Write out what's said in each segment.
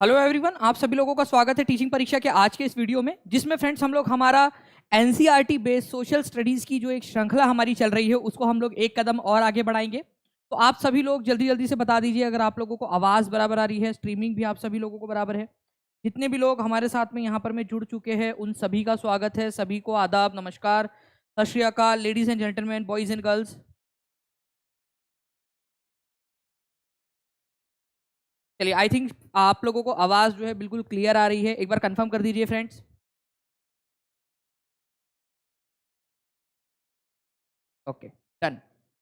Hello everyone, आप सभी लोगों का स्वागत है टीचिंग परीक्षा के आज के इस वीडियो में, जिसमें फ्रेंड्स हम लोग हमारा एनसीईआरटी बेस्ड सोशल स्टडीज की जो एक श्रृंखला हमारी चल रही है उसको हम लोग एक कदम और आगे बढ़ाएंगे। तो आप सभी लोग जल्दी जल्दी से बता दीजिए अगर आप लोगों को आवाज़ बराबर आ रही है, स्ट्रीमिंग भी आप सभी लोगों को बराबर है। जितने भी लोग हमारे साथ में यहाँ पर में जुड़ चुके हैं उन सभी का स्वागत है। सभी को आदाब, नमस्कार, सत श्री अकाल, ladies and gentleman, boys and girls. चलिए, आई थिंक आप लोगों को आवाज़ जो है बिल्कुल क्लियर आ रही है। एक बार कंफर्म कर दीजिए फ्रेंड्स। Okay, done.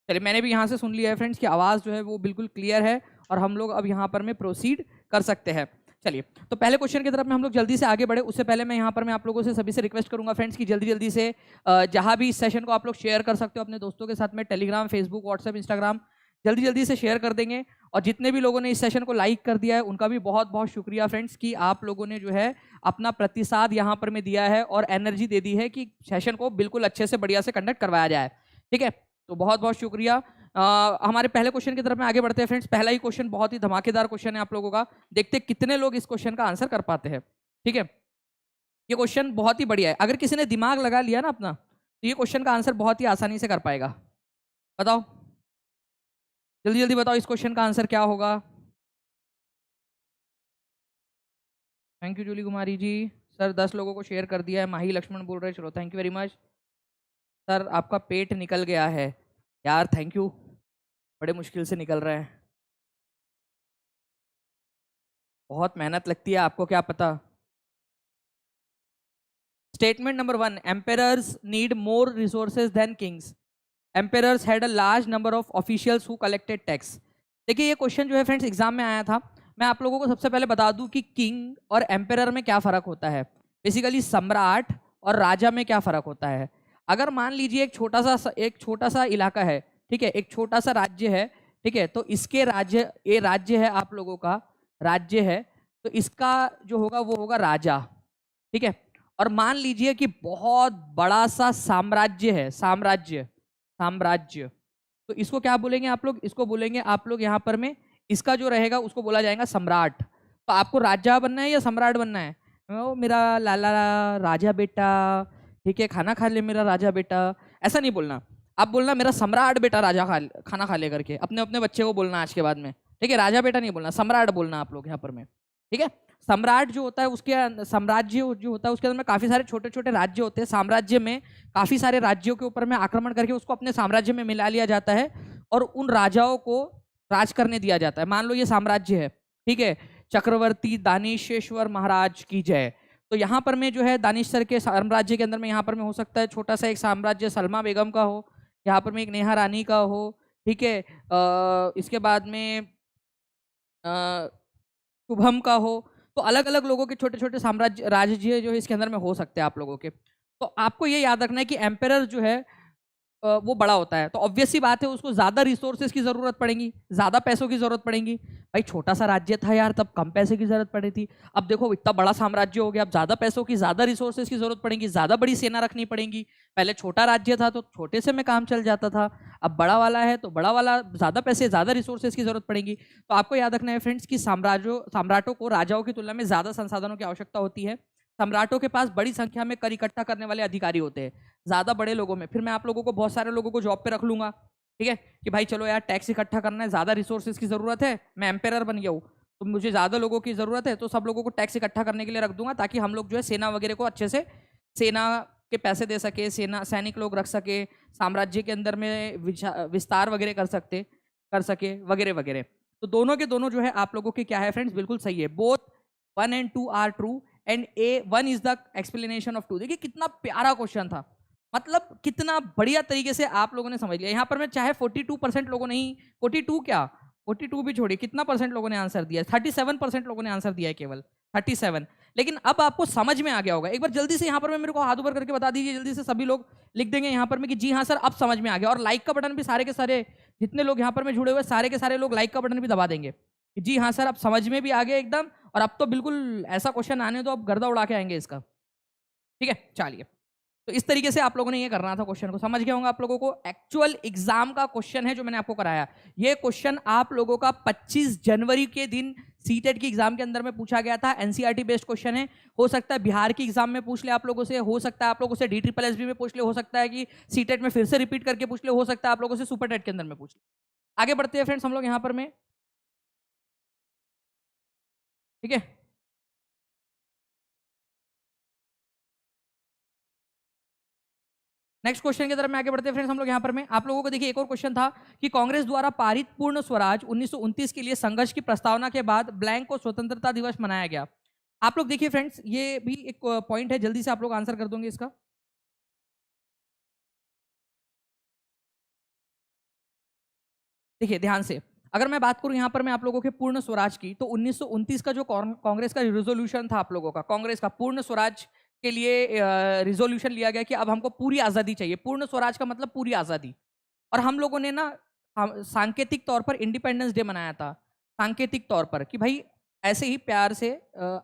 चलिए, मैंने भी यहाँ से सुन लिया है फ्रेंड्स कि आवाज़ जो है वो बिल्कुल क्लियर है और हम लोग अब यहाँ पर में प्रोसीड कर सकते हैं। चलिए, तो पहले क्वेश्चन की तरफ में हम लोग जल्दी से आगे बढ़े उससे पहले मैं यहाँ पर मैं आप लोगों से सभी से रिक्वेस्ट करूँगा फ्रेंड्स कि जल्दी जल्दी से जहाँ भी इस सेशन को आप लोग शेयर कर सकते हो अपने दोस्तों के साथ में, टेलीग्राम, फेसबुक, व्हाट्सएप, इंस्टाग्राम, जल्दी जल्दी से शेयर कर देंगे। और जितने भी लोगों ने इस सेशन को लाइक कर दिया है उनका भी बहुत बहुत शुक्रिया फ्रेंड्स कि आप लोगों ने जो है अपना प्रतिसाद यहाँ पर में दिया है और एनर्जी दे दी है कि सेशन को बिल्कुल अच्छे से बढ़िया से कंडक्ट करवाया जाए। ठीक है, तो बहुत बहुत शुक्रिया। हमारे पहले क्वेश्चन की तरफ में आगे बढ़ते हैं फ्रेंड्स। पहला ही क्वेश्चन बहुत ही धमाकेदार क्वेश्चन है आप लोगों का। देखते हैं कितने लोग इस क्वेश्चन का आंसर कर पाते हैं। ठीक है, ये क्वेश्चन बहुत ही बढ़िया है। अगर किसी ने दिमाग लगा लिया ना अपना, तो ये क्वेश्चन का आंसर बहुत ही आसानी से कर पाएगा। बताओ, जल्दी जल्दी बताओ इस क्वेश्चन का आंसर क्या होगा। Thank you Juli Kumari ji. Sir 10 लोगों को शेयर कर दिया है। माही लक्ष्मण बोल रहे हैं, चलो thank you very much. Sir आपका पेट निकल गया है यार, थैंक यू, बड़े मुश्किल से निकल रहा है। बहुत मेहनत लगती है, आपको क्या पता। Statement number 1, emperors need more resources then kings. Emperors had a large number of officials who collected tax. देखिए, ये क्वेश्चन जो है फ्रेंड्स एग्जाम में आया था। मैं आप लोगों को सबसे पहले बता दूं कि किंग और एम्पेरर में क्या फर्क होता है। बेसिकली सम्राट और राजा में क्या फर्क होता है। अगर मान लीजिए एक छोटा सा इलाका है, ठीक है, एक छोटा सा राज्य है, ठीक है, तो इसके राज्य, ये राज्य है आप लोगों का, राज्य है, तो इसका जो होगा वो होगा राजा। ठीक है, और मान लीजिए कि बहुत बड़ा सा साम्राज्य है, साम्राज्य, साम्राज्य, तो इसको क्या बोलेंगे आप लोग, इसको बोलेंगे आप लोग यहाँ पर में, इसका जो रहेगा उसको बोला जाएगा सम्राट। तो आपको राजा बनना है या सम्राट बनना है? ओ मेरा लाला राजा बेटा, ठीक है, खाना खा ले मेरा राजा बेटा, ऐसा नहीं बोलना। आप बोलना मेरा सम्राट बेटा राजा खाना खा ले करके, अपने अपने बच्चे को बोलना आज के बाद में। ठीक है, राजा बेटा नहीं बोलना, सम्राट बोलना आप लोग यहाँ पर में। ठीक है, सम्राट जो होता है उसके साम्राज्य जो होता है उसके अंदर में काफी सारे छोटे छोटे राज्य होते हैं। साम्राज्य में काफी सारे राज्यों के ऊपर में आक्रमण करके उसको अपने साम्राज्य में मिला लिया जाता है और उन राजाओं को राज करने दिया जाता है। मान लो ये साम्राज्य है, ठीक है, चक्रवर्ती दानिशेश्वर महाराज की जय। तो यहाँ पर में जो है दानिश सर के साम्राज्य के अंदर में यहाँ पर में हो सकता है छोटा सा एक साम्राज्य सलमा बेगम का हो, यहाँ पर में एक नेहा रानी का हो, ठीक है, इसके बाद में शुभम का हो। तो अलग अलग लोगों के छोटे छोटे साम्राज्य राज्य जो है इसके अंदर में हो सकते हैं आप लोगों के। तो आपको ये याद रखना है कि एम्पेरर जो है वो बड़ा होता है, तो ऑब्वियस सी बात है उसको ज्यादा रिसोर्सेज की जरूरत पड़ेगी, ज्यादा पैसों की जरूरत पड़ेगी। भाई छोटा सा राज्य था यार, तब कम पैसे की जरूरत पड़ी थी। अब देखो इतना बड़ा साम्राज्य हो गया, अब ज्यादा पैसों की, ज्यादा रिसोर्सेज की जरूरत पड़ेगी, ज्यादा बड़ी सेना रखनी पड़ेगी। पहले छोटा राज्य था तो छोटे से में काम चल जाता था, अब बड़ा वाला है तो बड़ा वाला, ज्यादा पैसे, ज्यादा रिसोर्सेज की जरूरत पड़ेगी। तो आपको याद रखना है फ्रेंड्स कि सम्राटों को राजाओं की तुलना में ज्यादा संसाधनों की आवश्यकता होती है। सम्राटों के पास बड़ी संख्या में कर इकट्ठा करने वाले अधिकारी होते हैं, ज्यादा बड़े लोगों में। फिर मैं आप लोगों को, बहुत सारे लोगों को जॉब पे रख लूंगा, ठीक है, कि भाई चलो यार टैक्स इकट्ठा करना है, ज्यादा रिसोर्सेज की जरूरत है, मैं एम्पेरर बन गया हूँ, तो मुझे ज्यादा लोगों की जरूरत है, तो सब लोगों को टैक्स इकट्ठा करने के लिए रख दूंगा ताकि हम लोग जो है सेना वगैरह को अच्छे से, सेना के पैसे दे सके, सेना सैनिक लोग रख सके, साम्राज्य के अंदर में विस्तार वगैरह कर सके वगैरह वगैरह। तो दोनों के दोनों जो है आप लोगों के क्या है फ्रेंड्स, बिल्कुल सही है। Both 1 and 2 are true and A1 is the explanation of 2। देखिए कितना प्यारा क्वेश्चन था, मतलब कितना बढ़िया तरीके से आप लोगों ने समझ लिया। यहाँ पर मैं चाहे 42% लोगों ने ही, 42 क्या, 42 भी छोड़िए, कितना परसेंट लोगों ने आंसर दिया, 37% लोगों ने आंसर दिया है, केवल 37। लेकिन अब आपको समझ में आ गया होगा। एक बार जल्दी से यहाँ पर मेरे को हाथ ऊपर करके बता दीजिए, जल्दी से सभी लोग लिख देंगे यहाँ पर में कि जी हाँ सर अब समझ में आ गया। और लाइक का बटन भी सारे के सारे, जितने लोग यहाँ पर में जुड़े हुए सारे के सारे लोग लाइक का बटन भी दबा देंगे कि जी हाँ सर अब समझ में भी आ गया एकदम। और अब तो बिल्कुल ऐसा क्वेश्चन आने तो अब गर्दा उड़ा के आएंगे इसका। ठीक है, चलिए तो इस तरीके से आप लोगों ने ये करना था, क्वेश्चन को समझ गए होंगे आप लोगों को। एक्चुअल एग्जाम का क्वेश्चन है जो मैंने आपको कराया, ये क्वेश्चन आप लोगों का 25 जनवरी के दिन सीटेट की एग्जाम के अंदर में पूछा गया था। एनसीईआरटी बेस्ड क्वेश्चन है, हो सकता है बिहार की एग्जाम में पूछ ले आप लोगों से, हो सकता है आप लोगों से DSSB में पूछ ले, हो सकता है कि सीटेट में फिर से रिपीट करके पूछ ले, हो सकता है आप लोगों से सुपर टेट के अंदर में पूछ ले। आगे बढ़ते हैं फ्रेंड्स हम लोग यहाँ पर में, ठीक है। नेक्स्ट क्वेश्चन की तरफ में आगे बढ़ते हैं फ्रेंड्स हम लोग यहाँ पर में। आप लोगों को देखिए एक और क्वेश्चन था कि कांग्रेस द्वारा पारित पूर्ण स्वराज 1929 के लिए संघर्ष की प्रस्तावना के बाद ब्लैंक को स्वतंत्रता दिवस मनाया गया। आप लोग देखिए फ्रेंड्स, ये भी एक पॉइंट है, जल्दी से आप लोग आंसर कर दोगे इसका। देखिए ध्यान से, अगर मैं बात करूं यहाँ पर मैं आप लोगों के पूर्ण स्वराज की, तो 1929 का जो कांग्रेस का रिजोल्यूशन था, आप लोगों का कांग्रेस का पूर्ण स्वराज के लिए रिजोल्यूशन लिया गया कि अब हमको पूरी आजादी चाहिए। पूर्ण स्वराज का मतलब पूरी आजादी। और हम लोगों ने ना सांकेतिक तौर पर इंडिपेंडेंस डे मनाया था, सांकेतिक तौर पर कि भाई ऐसे ही प्यार से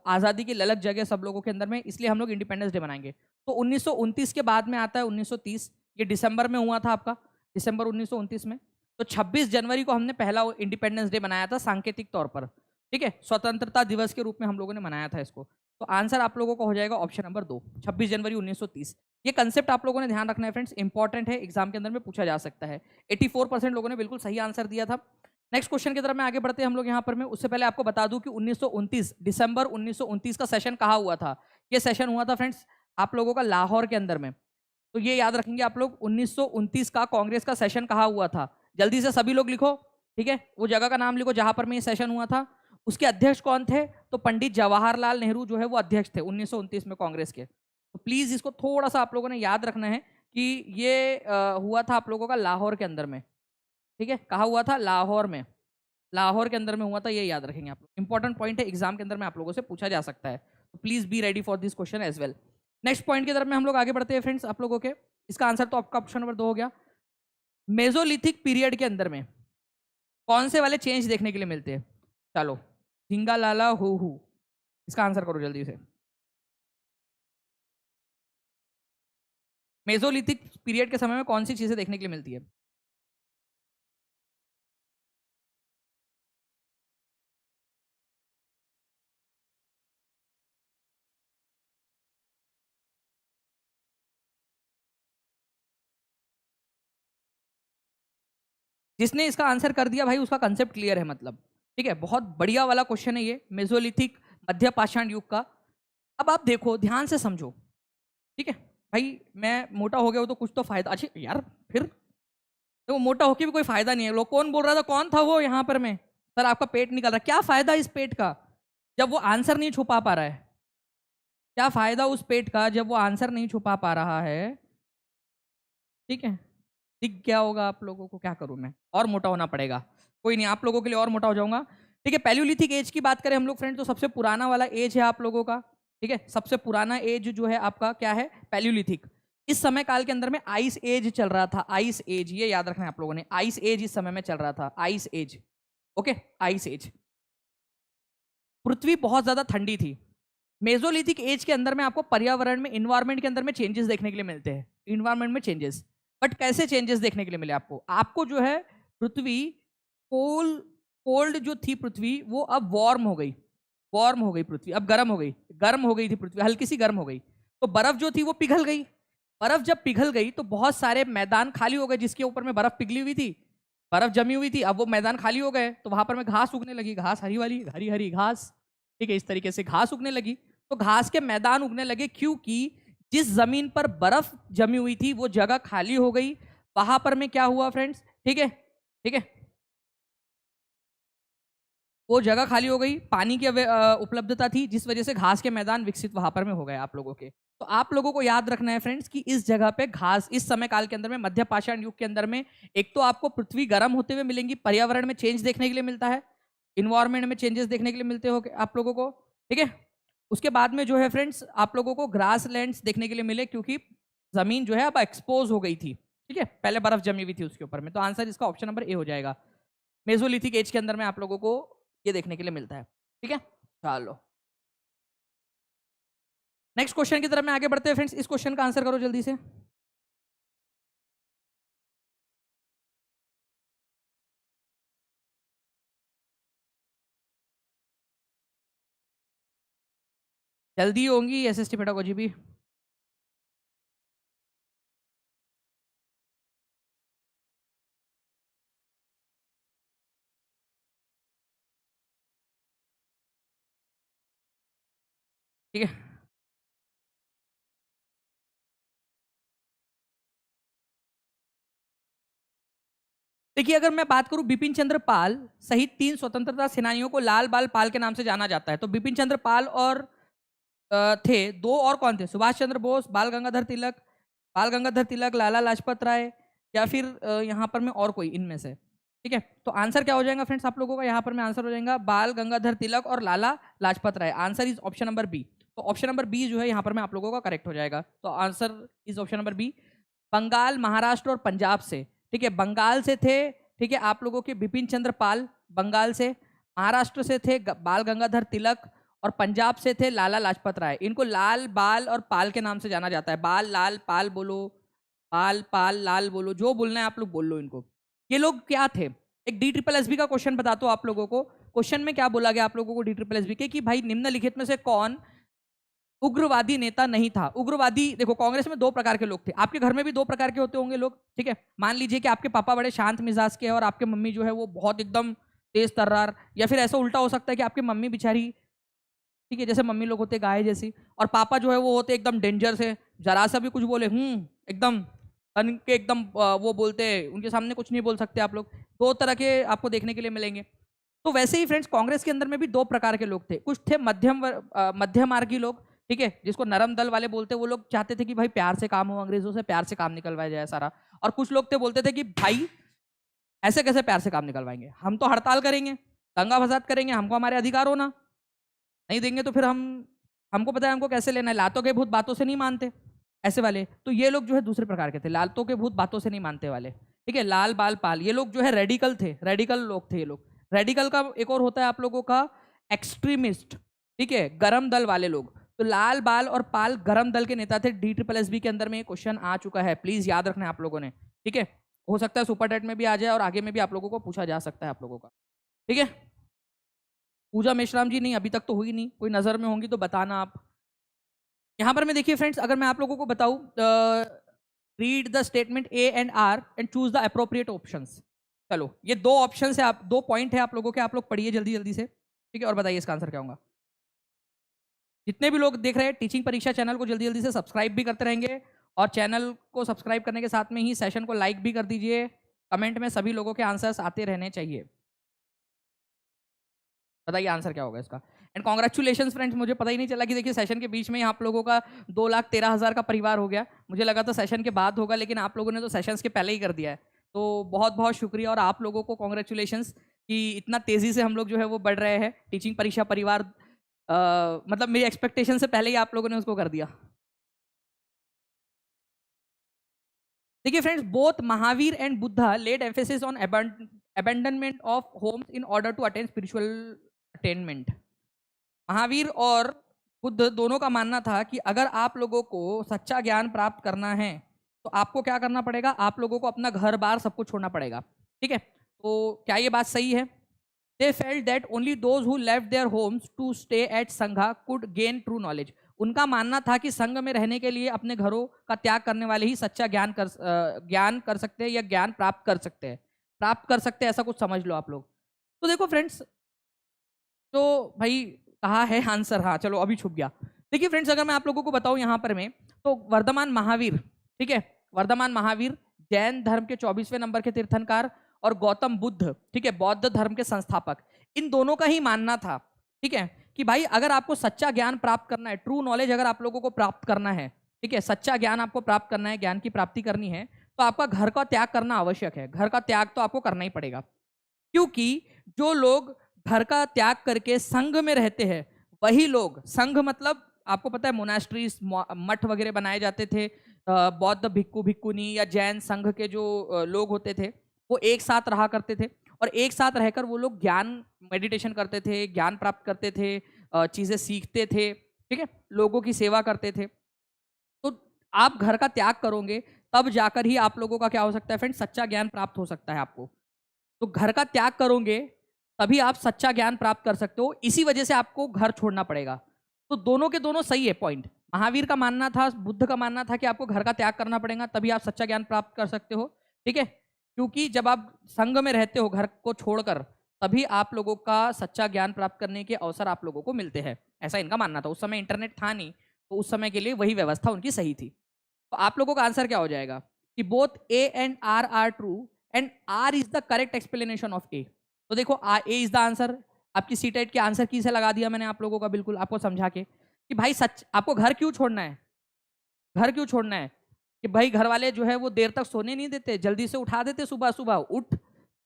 आज़ादी की ललक जगह सब लोगों के अंदर में, इसलिए हम लोग इंडिपेंडेंस डे मनाएंगे। तो 1929 के बाद में आता है 1930, ये दिसंबर में हुआ था आपका, दिसंबर 1929 में। तो 26 जनवरी को हमने पहला इंडिपेंडेंस डे मनाया था सांकेतिक तौर पर, ठीक है, स्वतंत्रता दिवस के रूप में हम लोगों ने मनाया था इसको। तो आंसर आप लोगों का हो जाएगा ऑप्शन नंबर 2, 26 जनवरी 1930। ये कंसेप्ट आप लोगों ने ध्यान रखना है फ्रेंड्स, इंपॉर्टेंट है, एग्जाम के अंदर में पूछा जा सकता है। 84% लोगों ने बिल्कुल सही आंसर दिया था। नेक्स्ट क्वेश्चन की तरफ में आगे बढ़ते हैं हम लोग यहाँ पर में। उससे पहले आपको बता दूं कि 1929 दिसंबर 1929 का सेशन कहाँ हुआ था। ये सेशन हुआ था फ्रेंड्स आप लोगों का लाहौर के अंदर में। तो ये याद रखेंगे आप लोग, 1929 का कांग्रेस का सेशन कहाँ हुआ था। जल्दी से सभी लोग लिखो, ठीक है, वो जगह का नाम लिखो जहां पर में ये सेशन हुआ था। उसके अध्यक्ष कौन थे, तो पंडित जवाहरलाल नेहरू जो है वो अध्यक्ष थे 1929 में कांग्रेस के। तो प्लीज इसको थोड़ा सा आप लोगों ने याद रखना है कि ये हुआ था आप लोगों का लाहौर के अंदर में, ठीक है। कहा हुआ था, लाहौर में, लाहौर के अंदर में हुआ था, ये याद रखेंगे आप लोग। इंपॉर्टेंट पॉइंट है, एग्जाम के अंदर में आप लोगों से पूछा जा सकता है, तो please be ready for this question as well. Next point की तरफ में हम लोग आगे बढ़ते हैं फ्रेंड्स आप लोगों के। इसका आंसर तो आपका ऑप्शन नंबर 2 हो गया। मेजोलिथिक पीरियड के अंदर में कौन से वाले चेंज देखने के लिए मिलते हैं, चलो, हिंगा लाला हु, इसका आंसर करो जल्दी से। मेजोलिथिक पीरियड के समय में कौन सी चीजें देखने के लिए मिलती है। जिसने इसका आंसर कर दिया भाई उसका कंसेप्ट क्लियर है, मतलब ठीक है, बहुत बढ़िया वाला क्वेश्चन है ये, मेजोलिथिक मध्य पाषाण युग का। अब आप देखो ध्यान से समझो, ठीक है भाई, मैं मोटा हो गया हूं तो कुछ तो फायदा, अच्छा यार फिर तो मोटा होके भी कोई फायदा नहीं है। लोग कौन बोल रहा था, कौन था वो यहाँ पर में, सर आपका पेट निकल रहा है, क्या फायदा इस पेट का जब वो आंसर नहीं छुपा पा रहा है, क्या फायदा उस पेट का जब वो आंसर नहीं छुपा पा रहा है, ठीक है। दिख गया होगा आप लोगों को, क्या करूं मैं, और मोटा होना पड़ेगा, कोई नहीं, आप लोगों के लिए और मोटा हो जाऊंगा, ठीक है। पैलियोलिथिक एज की बात करें हम लोग फ्रेंड, तो सबसे पुराना वाला एज है आप लोगों का, ठीक है, सबसे पुराना एज जो है आपका क्या है, पैलियोलिथिक। इस समय काल के अंदर में आइस एज चल रहा था, आइस एज, ये याद रखना है आप लोगों ने, आइस एज इस समय में चल रहा था, ice age, okay, ice age. पृथ्वी बहुत ज्यादा ठंडी थी। मेजोलिथिक एज के अंदर में आपको पर्यावरण में, इन्वायरमेंट के अंदर में चेंजेस देखने के लिए मिलते हैं, इन्वायरमेंट में चेंजेस। बट कैसे चेंजेस देखने के लिए मिले आपको, आपको जो है पृथ्वी कोल्ड, कोल्ड जो थी पृथ्वी वो अब वार्म हो गई, वार्म हो गई पृथ्वी, अब गर्म हो गई, गर्म हो गई थी पृथ्वी, हल्की सी गर्म हो गई। तो बर्फ जो थी वो पिघल गई, बर्फ जब पिघल गई तो बहुत सारे मैदान खाली हो गए जिसके ऊपर में बर्फ पिघली हुई थी, बर्फ जमी हुई थी, अब वो मैदान खाली हो गए, तो वहां पर में घास उगने लगी, घास हरी वाली, हरी हरी घास, ठीक है, इस तरीके से घास उगने लगी। तो घास के मैदान उगने लगे क्योंकि जिस जमीन पर बर्फ जमी हुई थी वो जगह खाली हो गई, वहां पर में क्या हुआ फ्रेंड्स, ठीक है, ठीक है, वो जगह खाली हो गई, पानी की उपलब्धता थी जिस वजह से घास के मैदान विकसित वहां पर में हो गए आप लोगों के। तो आप लोगों को याद रखना है फ्रेंड्स कि इस जगह पे घास, इस समय काल के अंदर में, मध्य पाषाण युग के अंदर में, एक तो आपको पृथ्वी गर्म होते हुए मिलेंगी, पर्यावरण में चेंज देखने के लिए मिलता है, इन्वायरमेंट में चेंजेस देखने के लिए मिलते हो आप लोगों को, ठीक है। उसके बाद में जो है फ्रेंड्स आप लोगों को ग्रास लैंड्स देखने के लिए मिले क्योंकि जमीन जो है अब एक्सपोज हो गई थी, ठीक है, पहले बर्फ जमी हुई थी उसके ऊपर में। तो आंसर इसका ऑप्शन नंबर ए हो जाएगा, मेसोलिथिक एज के अंदर में आप लोगों को ये देखने के लिए मिलता है, ठीक है। चलो नेक्स्ट क्वेश्चन की तरफ में आगे बढ़ते हैं फ्रेंड्स। इस क्वेश्चन का आंसर करो जल्दी से। जल्दी होंगी एसएसटी पेडागोजी भी। ठीक है, देखिए अगर मैं बात करूं, बिपिन चंद्र पाल सहित 3 स्वतंत्रता सेनानियों को लाल बाल पाल के नाम से जाना जाता है। तो बिपिन चंद्र पाल और थे दो, और कौन थे? सुभाष चंद्र बोस, बाल गंगाधर तिलक, लाला लाजपत राय, या फिर यहाँ पर में और कोई इनमें से। ठीक है, तो आंसर क्या हो जाएगा फ्रेंड्स आप लोगों का? यहाँ पर में आंसर हो जाएगा बाल गंगाधर तिलक और Lala Lajpat Rai. Answer is option number B. तो ऑप्शन नंबर बी जो है यहाँ पर में आप लोगों का करेक्ट हो जाएगा। तो answer is option number B. Bengal, Maharashtra और पंजाब से, ठीक है, बंगाल से थे, ठीक है, आप लोगों के बिपिन चंद्र पाल बंगाल से, महाराष्ट्र से थे बाल गंगाधर तिलक, और पंजाब से थे लाला लाजपत राय। इनको लाल, बाल और पाल के नाम से जाना जाता है। बाल, लाल, पाल बोलो, पाल, पाल, लाल बोलो, जो बोलना है आप लोग बोल लो इनको। ये लोग क्या थे? एक डी ट्रिपल एस बी का क्वेश्चन बताता हूँ आप लोगों को। क्वेश्चन में क्या बोला गया आप लोगों को डी ट्रिपल एस बी के, कि भाई निम्नलिखित में से कौन उग्रवादी नेता नहीं था? उग्रवादी, देखो कांग्रेस में दो प्रकार के लोग थे, आपके घर में भी दो प्रकार के होते होंगे लोग। ठीक है, मान लीजिए कि आपके पापा बड़े शांत मिजाज के हैं और आपके मम्मी जो है वो बहुत एकदम तेज तर्रार, या फिर ऐसा उल्टा हो सकता है कि आपकी मम्मी बेचारी, ठीक है, जैसे मम्मी लोग होते गाय जैसी, और पापा जो है वो होते एकदम डेंजर से, जरा सा भी कुछ बोले एकदम तन के एकदम वो बोलते, उनके सामने कुछ नहीं बोल सकते आप लोग। दो तरह के आपको देखने के लिए मिलेंगे। तो वैसे ही फ्रेंड्स कांग्रेस के अंदर में भी दो प्रकार के लोग थे। कुछ थे मध्यम मार्गी लोग, ठीक है, जिसको नरम दल वाले बोलते, वो लोग चाहते थे कि भाई प्यार से काम हो, अंग्रेजों से प्यार से काम निकलवाया जाए सारा। और कुछ लोग थे बोलते थे कि भाई ऐसे कैसे प्यार से काम निकलवाएंगे, हम तो हड़ताल करेंगे, दंगा फसाद करेंगे, हमको हमारे अधिकार होना नहीं देंगे तो फिर हमको पता है हमको कैसे लेना है, लातों के भूत बातों से नहीं मानते, ऐसे वाले। तो ये लोग जो है दूसरे प्रकार के थे, लातों के भूत बातों से नहीं मानते वाले। ठीक है, लाल बाल पाल, ये लोग जो है रेडिकल थे, रेडिकल लोग थे ये लोग। रेडिकल का एक और होता है आप लोगों का एक्सट्रीमिस्ट, ठीक है, गरम दल वाले लोग। तो लाल बाल और पाल गरम दल के नेता थे। डी ट्रिपल एस बी के अंदर में क्वेश्चन आ चुका है, प्लीज याद रखना है आप लोगों ने। ठीक है, हो सकता है सुपर टेट में भी आ जाए और आगे में भी आप लोगों को पूछा जा सकता है आप लोगों का। ठीक है, पूजा मेश्राम जी नहीं, अभी तक तो हुई नहीं, कोई नजर में होंगी तो बताना आप। यहां पर मैं देखिए फ्रेंड्स, अगर मैं आप लोगों को बताऊं, read the statement A and R and choose the appropriate options. चलो, ये दो ऑप्शन है, आप दो पॉइंट है आप लोगों के, आप लोग पढ़िए जल्दी जल्दी से। ठीक है, और बताइए इसका आंसर क्या होगा। जितने भी लोग देख रहे हैं टीचिंग परीक्षा चैनल को जल्दी जल्दी से सब्सक्राइब भी करते रहेंगे, और चैनल को सब्सक्राइब करने के साथ में ही सेशन को लाइक भी कर दीजिए। कमेंट में सभी लोगों के आंसर्स आते रहने चाहिए। बताइए आंसर क्या होगा इसका। एंड कॉन्ग्रेचुलेशन फ्रेंड्स, मुझे पता ही नहीं चला कि देखिए सेशन के बीच में ही आप लोगों का 2,13,000 का परिवार हो गया। मुझे लगा था सेशन के बाद होगा, लेकिन आप लोगों ने तो सेशंस के पहले ही कर दिया है। तो बहुत बहुत शुक्रिया, और आप लोगों को कॉन्ग्रेचुलेशन कि इतना तेजी से हम लोग जो है वो बढ़ रहे हैं। टीचिंग परीक्षा परिवार मतलब मेरी एक्सपेक्टेशन से पहले ही आप लोगों ने उसको कर दिया। देखिए friends, both Mahavir and Buddha led emphasis on abandonment of homes in order to attain spiritual attainment. Mahavir और बुद्ध दोनों का मानना था कि अगर आप लोगों को सच्चा ज्ञान प्राप्त करना है तो आपको क्या करना पड़ेगा, आप लोगों को अपना घर बार सब कुछ छोड़ना पड़ेगा। ठीक है, तो क्या ये बात सही है? They felt that only those who left their homes to stay at संघा could gain true knowledge। उनका मानना था कि संघ में रहने के लिए अपने घरों का त्याग करने वाले ही सच्चा ज्ञान कर सकते हैं, या ज्ञान प्राप्त कर सकते हैं, ऐसा कुछ समझ लो आप लोग। तो देखो फ्रेंड्स, तो भाई कहा है आंसर, हाँ चलो अभी छुप गया। देखिए फ्रेंड्स, अगर मैं आप लोगों को बताऊं यहाँ पर में, तो वर्धमान महावीर, ठीक है, वर्धमान महावीर जैन धर्म के 24वें नंबर के तीर्थंकर, और गौतम बुद्ध, ठीक है, बौद्ध धर्म के संस्थापक, इन दोनों का ही मानना था, ठीक है, कि भाई अगर आपको सच्चा ज्ञान प्राप्त करना है, ट्रू नॉलेज अगर आप लोगों को प्राप्त करना है, ठीक है, सच्चा ज्ञान आपको प्राप्त करना है, ज्ञान की प्राप्ति करनी है, तो आपका घर का त्याग करना आवश्यक है। घर का त्याग तो आपको करना ही पड़ेगा, क्योंकि जो लोग घर का त्याग करके संघ में रहते हैं, वही लोग, संघ मतलब आपको पता है मोनास्ट्रीज, मठ वगैरह बनाए जाते थे, बौद्ध भिक्खु भिक्खुनी या जैन संघ के जो लोग होते थे वो एक साथ रहा करते थे, और एक साथ रहकर वो लोग ज्ञान मेडिटेशन करते थे, ज्ञान प्राप्त करते थे, चीज़ें सीखते थे। ठीक है, लोगों की सेवा करते थे। तो आप घर का त्याग करोगे तब जाकर ही आप लोगों का क्या हो सकता है फ्रेंड, सच्चा ज्ञान प्राप्त हो सकता है आपको। तो घर का त्याग करोगे तभी आप सच्चा ज्ञान प्राप्त कर सकते हो, इसी वजह से आपको घर छोड़ना पड़ेगा। तो दोनों के दोनों सही है पॉइंट। महावीर का मानना था, बुद्ध का मानना था कि आपको घर का त्याग करना पड़ेगा तभी आप सच्चा ज्ञान प्राप्त कर सकते हो। ठीक है, क्योंकि जब आप संघ में रहते हो घर को छोड़कर, तभी आप लोगों का सच्चा ज्ञान प्राप्त करने के अवसर आप लोगों को मिलते हैं, ऐसा इनका मानना था। उस समय इंटरनेट था नहीं, तो उस समय के लिए वही व्यवस्था उनकी सही थी। तो आप लोगों का आंसर क्या हो जाएगा कि both A and R true and R is the correct explanation of A. तो देखो ए इज द आंसर, आपकी सीटेट के आंसर की से लगा दिया मैंने आप लोगों का, बिल्कुल आपको समझा के कि भाई सच आपको घर क्यों छोड़ना है, घर क्यों छोड़ना है कि भाई घर वाले जो है वो देर तक सोने नहीं देते, जल्दी से उठा देते, सुबह सुबह उठ,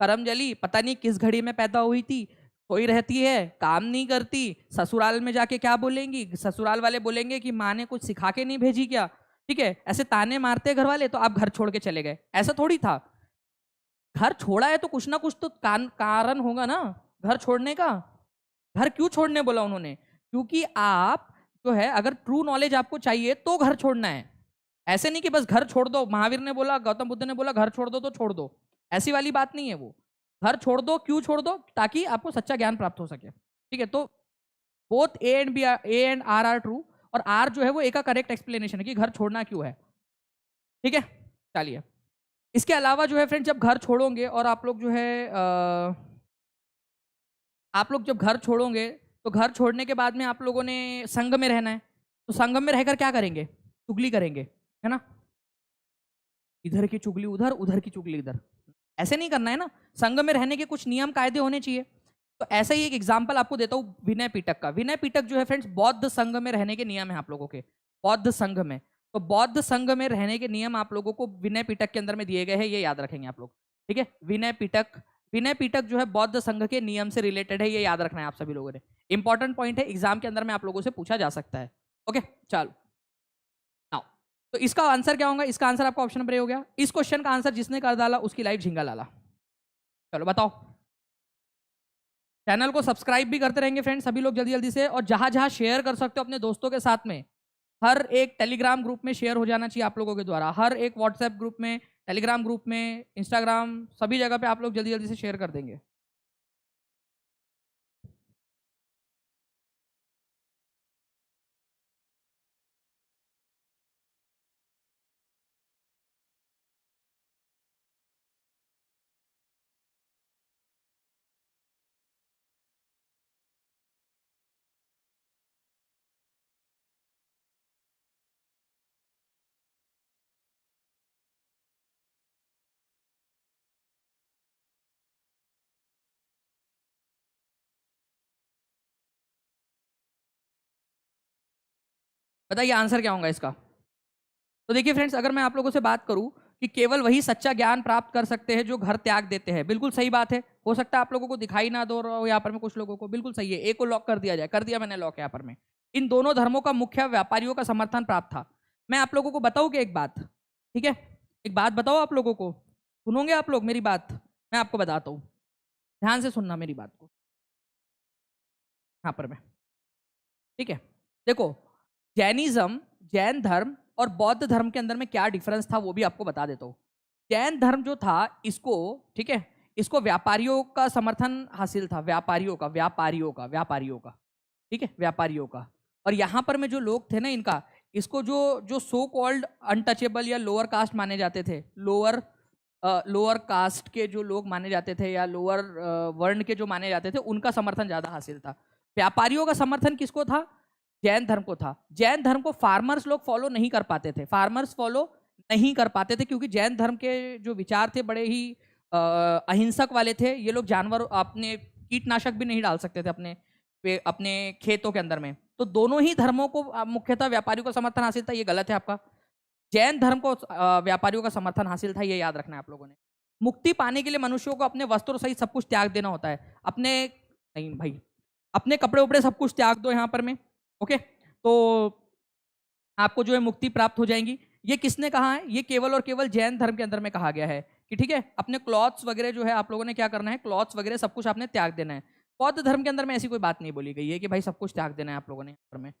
करमजली पता नहीं किस घड़ी में पैदा हुई थी, सोई रहती है, काम नहीं करती, ससुराल में जाके क्या बोलेंगी, ससुराल वाले बोलेंगे कि माँ ने कुछ सिखा के नहीं भेजी क्या। ठीक है, ऐसे ताने मारते घर वाले, तो आप घर छोड़ के चले गए, ऐसा थोड़ी था। घर छोड़ा है तो कुछ ना कुछ तो कारण होगा ना घर छोड़ने का। घर क्यों छोड़ने बोला उन्होंने, क्योंकि आप जो है अगर ट्रू नॉलेज आपको चाहिए तो घर छोड़ना है। ऐसे नहीं कि बस घर छोड़ दो, महावीर ने बोला, गौतम बुद्ध ने बोला घर छोड़ दो तो छोड़ दो, ऐसी वाली बात नहीं है वो। घर छोड़ दो, क्यों छोड़ दो, ताकि आपको सच्चा ज्ञान प्राप्त हो सके। ठीक है, तो both A and R true, और आर जो है वो ए का करेक्ट एक्सप्लेनेशन है कि घर छोड़ना क्यों है। ठीक है, चलिए इसके अलावा जो है फ्रेंड, जब घर छोड़ोगे और आप लोग जो है आप लोग जब घर छोड़ोगे तो घर छोड़ने के बाद में आप लोगों ने संघ में रहना है, तो संघ में रहकर क्या करेंगे, चुगली करेंगे, है ना। इधर की चुगली उधर, उधर की चुगली इधर, ऐसे नहीं करना है ना। संघ में रहने के कुछ नियम कायदे होने चाहिए। तो ऐसा ही एक एग्जाम्पल आपको देता हूँ विनय पिटक का। विनय पिटक जो है फ्रेंड्स, बौद्ध संघ में रहने के नियम है आप लोगों के, बौद्ध संघ में। तो बौद्ध संघ में रहने के नियम आप लोगों को विनय पिटक के अंदर में दिए गए हैं, ये याद रखेंगे आप लोग। ठीक है, विनय पिटक, विनय पिटक जो है बौद्ध संघ के नियम से रिलेटेड है, ये याद रखना है आप सभी लोगों ने। इंपॉर्टेंट पॉइंट है, एग्जाम के अंदर में आप लोगों से पूछा जा सकता है। ओके चलो, नाउ तो इसका आंसर क्या होगा, इसका आंसर आपका ऑप्शन नंबर ए हो गया। इस क्वेश्चन का आंसर जिसने कर डाला उसकी लाइफ झिंगा लाला। चलो बताओ, चैनल को सब्सक्राइब भी करते रहेंगे फ्रेंड्स सभी लोग जल्दी जल्दी से, और जहां जहां शेयर कर सकते हो अपने दोस्तों के साथ में, हर एक टेलीग्राम ग्रुप में शेयर हो जाना चाहिए आप लोगों के द्वारा, हर एक व्हाट्सएप ग्रुप में, टेलीग्राम ग्रुप में, इंस्टाग्राम, सभी जगह पे आप लोग जल्दी जल्दी से शेयर कर देंगे। बताइए आंसर क्या होगा इसका। तो देखिए फ्रेंड्स, अगर मैं आप लोगों से बात करूं कि केवल वही सच्चा ज्ञान प्राप्त कर सकते हैं जो घर त्याग देते हैं, बिल्कुल सही बात है। हो सकता है आप लोगों को दिखाई ना दो रहा हो यहाँ पर में, कुछ लोगों को बिल्कुल सही है, ए को लॉक कर दिया जाए, कर दिया मैंने लॉक यहाँ पर में। इन दोनों धर्मों का मुख्य व्यापारियों का समर्थन प्राप्त था। मैं आप लोगों को बताऊं कि एक बात, ठीक है, एक बात बताओ आप लोगों को, सुनोगे आप लोग मेरी बात, मैं आपको बताता हूँ, ध्यान से सुनना मेरी बात को यहाँ पर में। ठीक है, देखो, जैनिज्म, जैन धर्म और बौद्ध धर्म के अंदर में क्या डिफरेंस था वो भी आपको बता देता हूँ। जैन धर्म जो था इसको, ठीक है, इसको व्यापारियों का समर्थन हासिल था, व्यापारियों का, व्यापारियों का, व्यापारियों का, ठीक है, व्यापारियों का। और यहाँ पर में जो लोग थे ना इनका, इसको जो जो सो कॉल्ड अनटचेबल या लोअर कास्ट माने जाते थे, लोअर कास्ट के जो लोग माने जाते थे या लोअर वर्ण के जो माने जाते थे, उनका समर्थन ज्यादा हासिल था। व्यापारियों का समर्थन किसको था, जैन धर्म को था। जैन धर्म को फार्मर्स लोग फॉलो नहीं कर पाते थे, फार्मर्स फॉलो नहीं कर पाते थे, क्योंकि जैन धर्म के जो विचार थे बड़े ही अहिंसक वाले थे। ये लोग जानवर, अपने कीटनाशक भी नहीं डाल सकते थे अपने खेतों के अंदर में। तो दोनों ही धर्मों को मुख्यतः व्यापारियों का समर्थन हासिल था, ये गलत है आपका। जैन धर्म को व्यापारियों का समर्थन हासिल था, ये याद रखना है आप लोगों ने। मुक्ति पाने के लिए मनुष्यों को अपने वस्त्रों सहित सब कुछ त्याग देना होता है, अपने, नहीं भाई, अपने कपड़े उपड़े सब कुछ त्याग दो यहाँ पर में। ओके, तो आपको जो है मुक्ति प्राप्त हो जाएंगी। ये किसने कहा है, ये केवल और केवल जैन धर्म के अंदर में कहा गया है कि ठीक है, अपने क्लॉथ्स वगैरह जो है आप लोगों ने क्या करना है, क्लॉथ्स वगैरह सब कुछ आपने त्याग देना है। बौद्ध धर्म के अंदर में ऐसी कोई बात नहीं बोली गई है कि भाई सब कुछ त्याग देना है आप लोगों ने यहाँ पर में।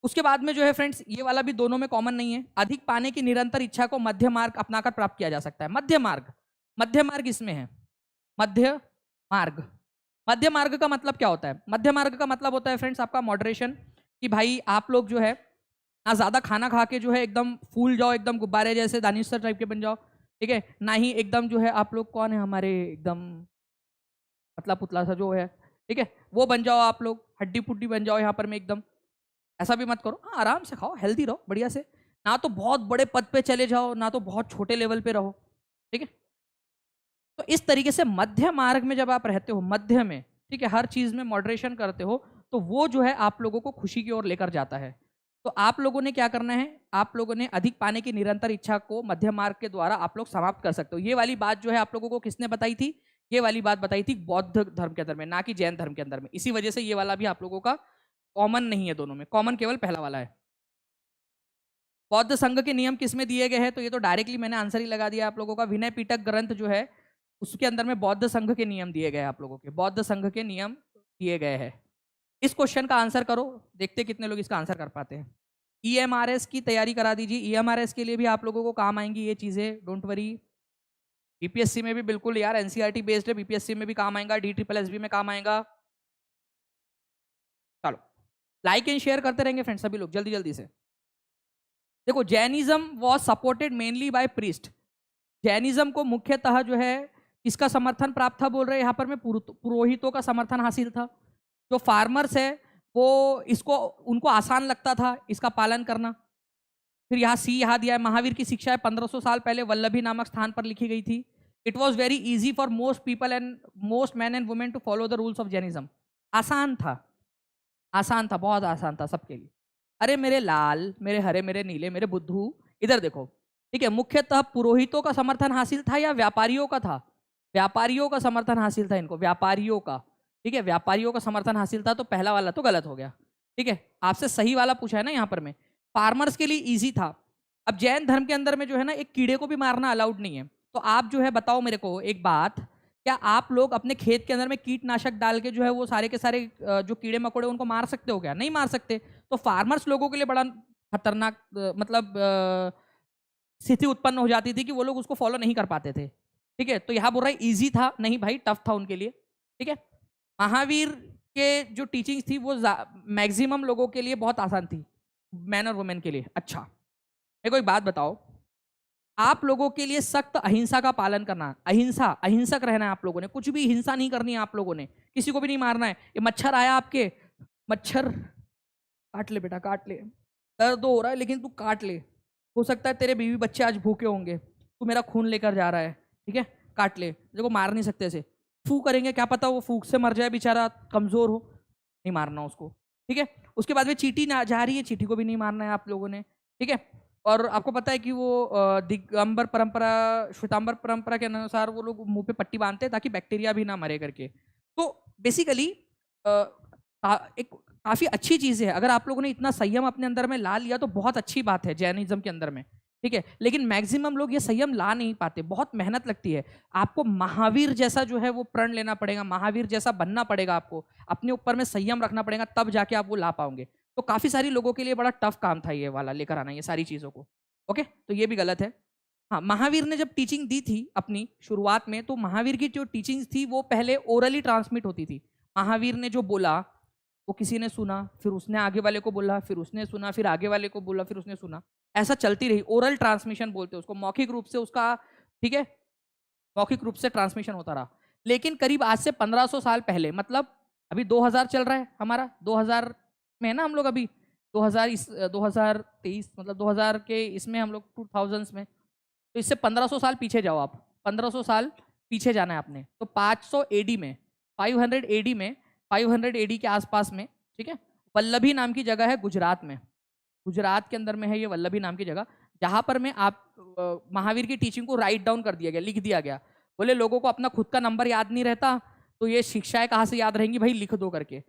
उसके बाद में जो है फ्रेंड्स, ये वाला भी दोनों में कॉमन नहीं है। अधिक पाने की निरंतर इच्छा को मध्य मार्ग अपनाकर प्राप्त किया जा सकता है। मध्य मार्ग, मध्य मार्ग इसमें है। मध्य मार्ग, मध्य मार्ग का मतलब क्या होता है? मध्य मार्ग का मतलब होता है फ्रेंड्स आपका मॉडरेशन, कि भाई आप लोग जो है ना ज्यादा खाना खा के जो है एकदम फूल जाओ, एकदम गुब्बारे जैसे दानिश सर टाइप के बन जाओ, ठीक है, ना ही एकदम जो है आप लोग, कौन है हमारे एकदम पतला पुतला सा जो है, ठीक है, वो बन जाओ आप लोग, हड्डी पुड्डी बन जाओ यहाँ पर में एकदम। ऐसा भी मत करो, हाँ आराम से खाओ, हेल्दी रहो बढ़िया से। ना तो बहुत बड़े पद पे चले जाओ, ना तो बहुत छोटे लेवल पे रहो, ठीक है। तो इस तरीके से मध्य मार्ग में जब आप रहते हो, मध्य में, ठीक है, हर चीज में मॉडरेशन करते हो, तो वो जो है आप लोगों को खुशी की ओर लेकर जाता है। तो आप लोगों ने क्या करना है, आप लोगों ने अधिक पाने की निरंतर इच्छा को मध्य मार्ग के द्वारा आप लोग समाप्त कर सकते हो। ये वाली बात जो है आप लोगों को किसने बताई थी? ये वाली बात बताई थी बौद्ध धर्म के अंदर में, ना कि जैन धर्म के अंदर में। इसी वजह से ये वाला भी आप लोगों का कॉमन नहीं है, दोनों में कॉमन केवल पहला वाला है। बौद्ध संघ के नियम किस में दिए गए हैं? तो ये तो डायरेक्टली मैंने आंसर ही लगा दिया आप लोगों का। विनय पिटक ग्रंथ जो है उसके अंदर में बौद्ध संघ के नियम दिए गए हैं आप लोगों के, बौद्ध संघ के नियम दिए गए हैं। इस क्वेश्चन का आंसर करो, देखते कितने लोग इसका आंसर कर पाते हैं। ईएमआरएस की तैयारी करा दीजिए, ईएमआरएस के लिए भी आप लोगों को काम आएंगी ये चीजें, डोंट वरी। बीपीएससी में भी बिल्कुल यार, एनसीईआरटी बेस्ड है, बीपीएससी में भी काम आएगा, डी ट्रिपल एस बी में काम आएगा। चलो लाइक एंड शेयर करते रहेंगे फ्रेंड्स सभी लोग जल्दी जल्दी से। देखो, Jainism was supported mainly by priest. Jainism को मुख्यतः जो है इसका समर्थन प्राप्त था, बोल रहे यहाँ पर में पुरोहितों का समर्थन हासिल था। जो फार्मर्स है वो इसको, उनको आसान लगता था इसका पालन करना। फिर यहाँ सी यहाँ दिया है, महावीर की शिक्षाएं 1500 साल पहले वल्लभी नामक स्थान पर लिखी गई थी। It was very easy for most people and most man and women to follow the rules of Jainism. आसान था, आसान था, बहुत आसान था सबके लिए। अरे मेरे लाल, मेरे हरे, मेरे नीले, मेरे बुद्धू, इधर देखो, ठीक है। मुख्यतः पुरोहितों का समर्थन हासिल था या व्यापारियों का था? व्यापारियों का समर्थन हासिल था इनको, व्यापारियों का, ठीक है, व्यापारियों का समर्थन हासिल था। तो पहला वाला तो गलत हो गया, ठीक है। आपसे सही वाला पूछा है ना यहाँ पर में, फार्मर्स के लिए इजी था। अब जैन धर्म के अंदर में जो है ना, एक कीड़े को भी मारना अलाउड नहीं है। तो आप जो है बताओ मेरे को एक बात, क्या आप लोग अपने खेत के अंदर में कीटनाशक डाल के जो है वो सारे के सारे जो कीड़े मकोड़े उनको मार सकते हो क्या? नहीं मार सकते। तो फार्मर्स लोगों के लिए बड़ा खतरनाक मतलब स्थिति उत्पन्न हो जाती थी कि वो लोग उसको फॉलो नहीं कर पाते थे, ठीक है। तो यहाँ बोल रहा है इजी था, नहीं भाई टफ था उनके लिए, ठीक है। महावीर के जो टीचिंग्स थी वो मैक्सिमम लोगों के लिए बहुत आसान थी, मैन और वुमेन के लिए। अच्छा मेरे को एक बात बताओ, आप लोगों के लिए सख्त अहिंसा का पालन करना, अहिंसा, अहिंसक रहना है आप लोगों ने, कुछ भी हिंसा नहीं करनी है आप लोगों ने, किसी को भी नहीं मारना है। ये मच्छर आया आपके, मच्छर काट ले बेटा, काट ले, दर्द हो रहा है लेकिन तू काट ले, हो सकता है तेरे बीवी बच्चे आज भूखे होंगे, तू मेरा खून लेकर जा रहा है, ठीक है, काट ले। देखो मार नहीं सकते ऐसे, फू करेंगे, क्या पता वो फूक से मर जाए बेचारा, कमजोर हो, नहीं मारना उसको, ठीक है। उसके बाद में चींटी ना जा रही है, चींटी को भी नहीं मारना है आप लोगों ने, ठीक है। और आपको पता है कि वो दिगंबर परंपरा, श्वेतांबर परंपरा के अनुसार वो लोग मुंह पे पट्टी बांधते हैं ताकि बैक्टीरिया भी ना मरे करके। तो बेसिकली एक काफी अच्छी चीज है, अगर आप लोगों ने इतना संयम अपने अंदर में ला लिया तो बहुत अच्छी बात है जैनिज्म के अंदर में, ठीक है। लेकिन मैक्सिमम लोग ये संयम ला नहीं पाते, बहुत मेहनत लगती है। आपको महावीर जैसा जो है वो प्रण लेना पड़ेगा, महावीर जैसा बनना पड़ेगा, आपको अपने ऊपर में संयम रखना पड़ेगा, तब जाके आप वो ला पाओगे। तो काफी सारी लोगों के लिए बड़ा टफ काम था ये वाला लेकर आना, ये सारी चीजों को। ओके, तो ये भी गलत है। हाँ, महावीर ने जब टीचिंग दी थी अपनी शुरुआत में, तो महावीर की जो टीचिंग थी वो पहले ओरली ट्रांसमिट होती थी। महावीर ने जो बोला वो किसी ने सुना, फिर उसने आगे वाले को बोला, फिर उसने सुना, फिर आगे वाले को बोला, फिर उसने सुना, ऐसा चलती रही। ओरल ट्रांसमिशन बोलते हैं उसको, मौखिक रूप से उसका, ठीक है, मौखिक रूप से ट्रांसमिशन होता रहा। लेकिन करीब आज से 1500 साल पहले, मतलब अभी 2000 चल रहा है हमारा, 2000 में है ना हम लोग अभी, 2023 मतलब 2000 के इसमें हम लोग 2000 में, तो इससे 1500 साल पीछे जाओ आप, 1500 साल पीछे जाना है आपने। तो 500 एडी में, 500 एडी में, 500 एडी के आसपास में, ठीक है, वल्लभी नाम की जगह है गुजरात में, गुजरात के अंदर में है ये वल्लभी नाम की जगह, जहां पर में आप महावीर की टीचिंग को राइट डाउन कर दिया गया, लिख दिया गया। बोले लोगों को अपना खुद का नंबर याद नहीं रहता, तो ये शिक्षाएं कहाँ से याद रहेंगी भाई, लिख दो करके।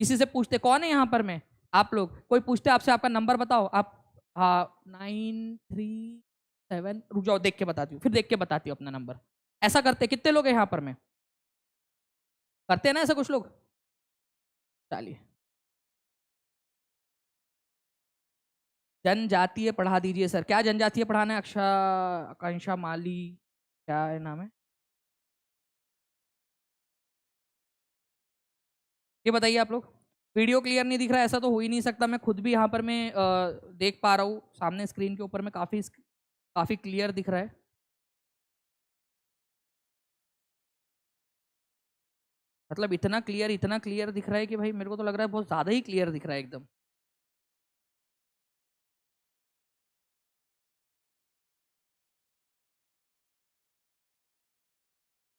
किसी से पूछते कौन है यहाँ पर में, आप लोग, कोई पूछते आपसे आपका नंबर बताओ, आप हाँ 937, रुक जाओ देख के बताती हूँ, फिर देख के बताती हूँ अपना नंबर। ऐसा करते कितने लोग हैं यहाँ पर में, करते हैं ना ऐसा कुछ लोग? चलिए जनजातीय पढ़ा दीजिए सर। क्या जनजातीय पढ़ाना है? आकांक्षा माली, क्या है नाम है, ये बताइए आप लोग। वीडियो क्लियर नहीं दिख रहा है? ऐसा तो हो ही नहीं सकता, मैं खुद भी यहाँ पर मैं देख पा रहा हूँ सामने स्क्रीन के ऊपर में, काफी काफी क्लियर दिख रहा है। मतलब इतना क्लियर दिख रहा है कि भाई मेरे को तो लग रहा है बहुत ज्यादा ही क्लियर दिख रहा है एकदम।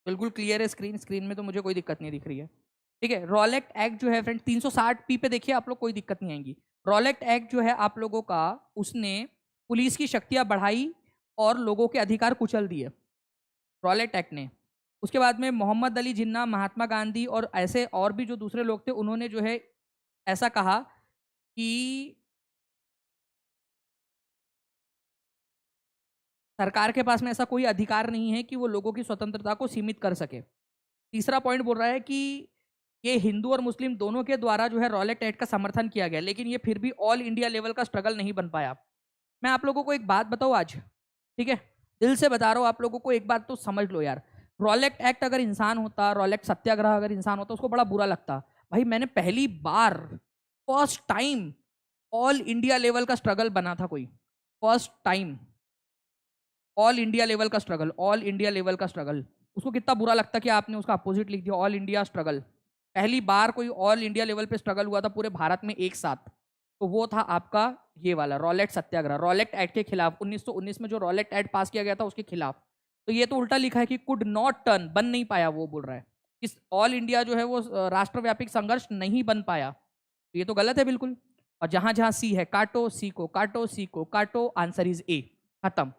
बिल्कुल क्लियर है स्क्रीन, स्क्रीन में तो मुझे कोई दिक्कत नहीं दिख रही है। ठीक है, रॉलेक्ट एक्ट जो है फ्रेंड 360p पे देखिए आप लोग, कोई दिक्कत नहीं आएगी। रॉलेक्ट एक्ट जो है आप लोगों का, उसने पुलिस की शक्तियां बढ़ाई और लोगों के अधिकार कुचल दिए, रॉलेट एक्ट ने। उसके बाद में मोहम्मद अली जिन्ना, महात्मा गांधी और ऐसे और भी जो दूसरे लोग थे, उन्होंने जो है ऐसा कहा कि सरकार के पास में ऐसा कोई अधिकार नहीं है कि वो लोगों की स्वतंत्रता को सीमित कर सके। तीसरा पॉइंट बोल रहा है कि ये हिंदू और मुस्लिम दोनों के द्वारा जो है रॉलेट एक्ट का समर्थन किया गया, लेकिन ये फिर भी ऑल इंडिया लेवल का स्ट्रगल नहीं बन पाया। मैं आप लोगों को एक बात बताऊं आज, ठीक है, दिल से बता रहा हूं आप लोगों को, एक बात तो समझ लो यार। रॉलेट एक्ट अगर इंसान होता, रॉलेट सत्याग्रह अगर इंसान होता, उसको बड़ा बुरा लगता। भाई मैंने पहली बार, first time all India level का स्ट्रगल बना था कोई, first time all India level का स्ट्रगल, ऑल इंडिया लेवल का स्ट्रगल। उसको कितना बुरा लगता कि आपने उसका अपोजिट लिख दिया, ऑल इंडिया स्ट्रगल। पहली बार कोई ऑल इंडिया लेवल पे स्ट्रगल हुआ था पूरे भारत में एक साथ, तो वो था आपका ये वाला रॉलेट सत्याग्रह, रॉलेट एक्ट के खिलाफ। 1919 में जो रॉलेट एक्ट पास किया गया था उसके खिलाफ। तो ये तो उल्टा लिखा है कि कुड नॉट टर्न, बन नहीं पाया, वो बोल रहा है इस ऑल इंडिया जो है वो राष्ट्रव्यापी संघर्ष नहीं बन पाया। तो ये तो गलत है बिल्कुल। और जहां जहां सी है काटो, सी को काटो, सी को काटो, आंसर इज ए, खत्म।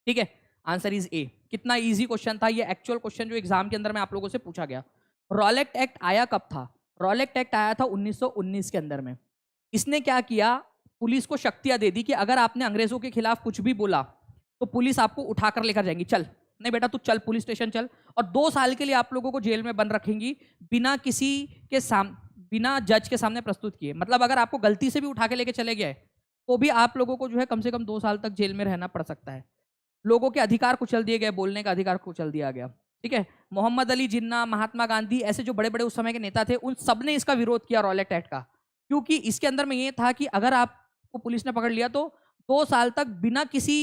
ठीक है, आंसर इज ए। कितना इजी क्वेश्चन था ये, एक्चुअल क्वेश्चन जो एग्जाम के अंदर में आप लोगों से पूछा गया। रॉलेट एक्ट आया कब था? रॉलेट एक्ट आया था 1919 के अंदर में। इसने क्या किया, पुलिस को शक्तियां दे दी कि अगर आपने अंग्रेजों के खिलाफ कुछ भी बोला तो पुलिस आपको उठाकर लेकर जाएंगी, चल नहीं बेटा तू चल पुलिस स्टेशन चल, और 2 साल के लिए आप लोगों को जेल में बंद रखेंगी बिना किसी के बिना जज के सामने प्रस्तुत किए। मतलब अगर आपको गलती से भी उठा के लेके चले गए तो भी आप लोगों को जो है कम से कम 2 साल तक जेल में रहना पड़ सकता है। लोगों के अधिकार कुचल दिए गए, बोलने का अधिकार कुचल दिया गया। ठीक है, मोहम्मद अली जिन्ना, महात्मा गांधी, ऐसे जो बड़े बड़े उस समय के नेता थे, उन सब ने इसका विरोध किया रॉलेट एक्ट का, क्योंकि इसके अंदर में ये था कि अगर आपको पुलिस ने पकड़ लिया तो 2 साल तक बिना किसी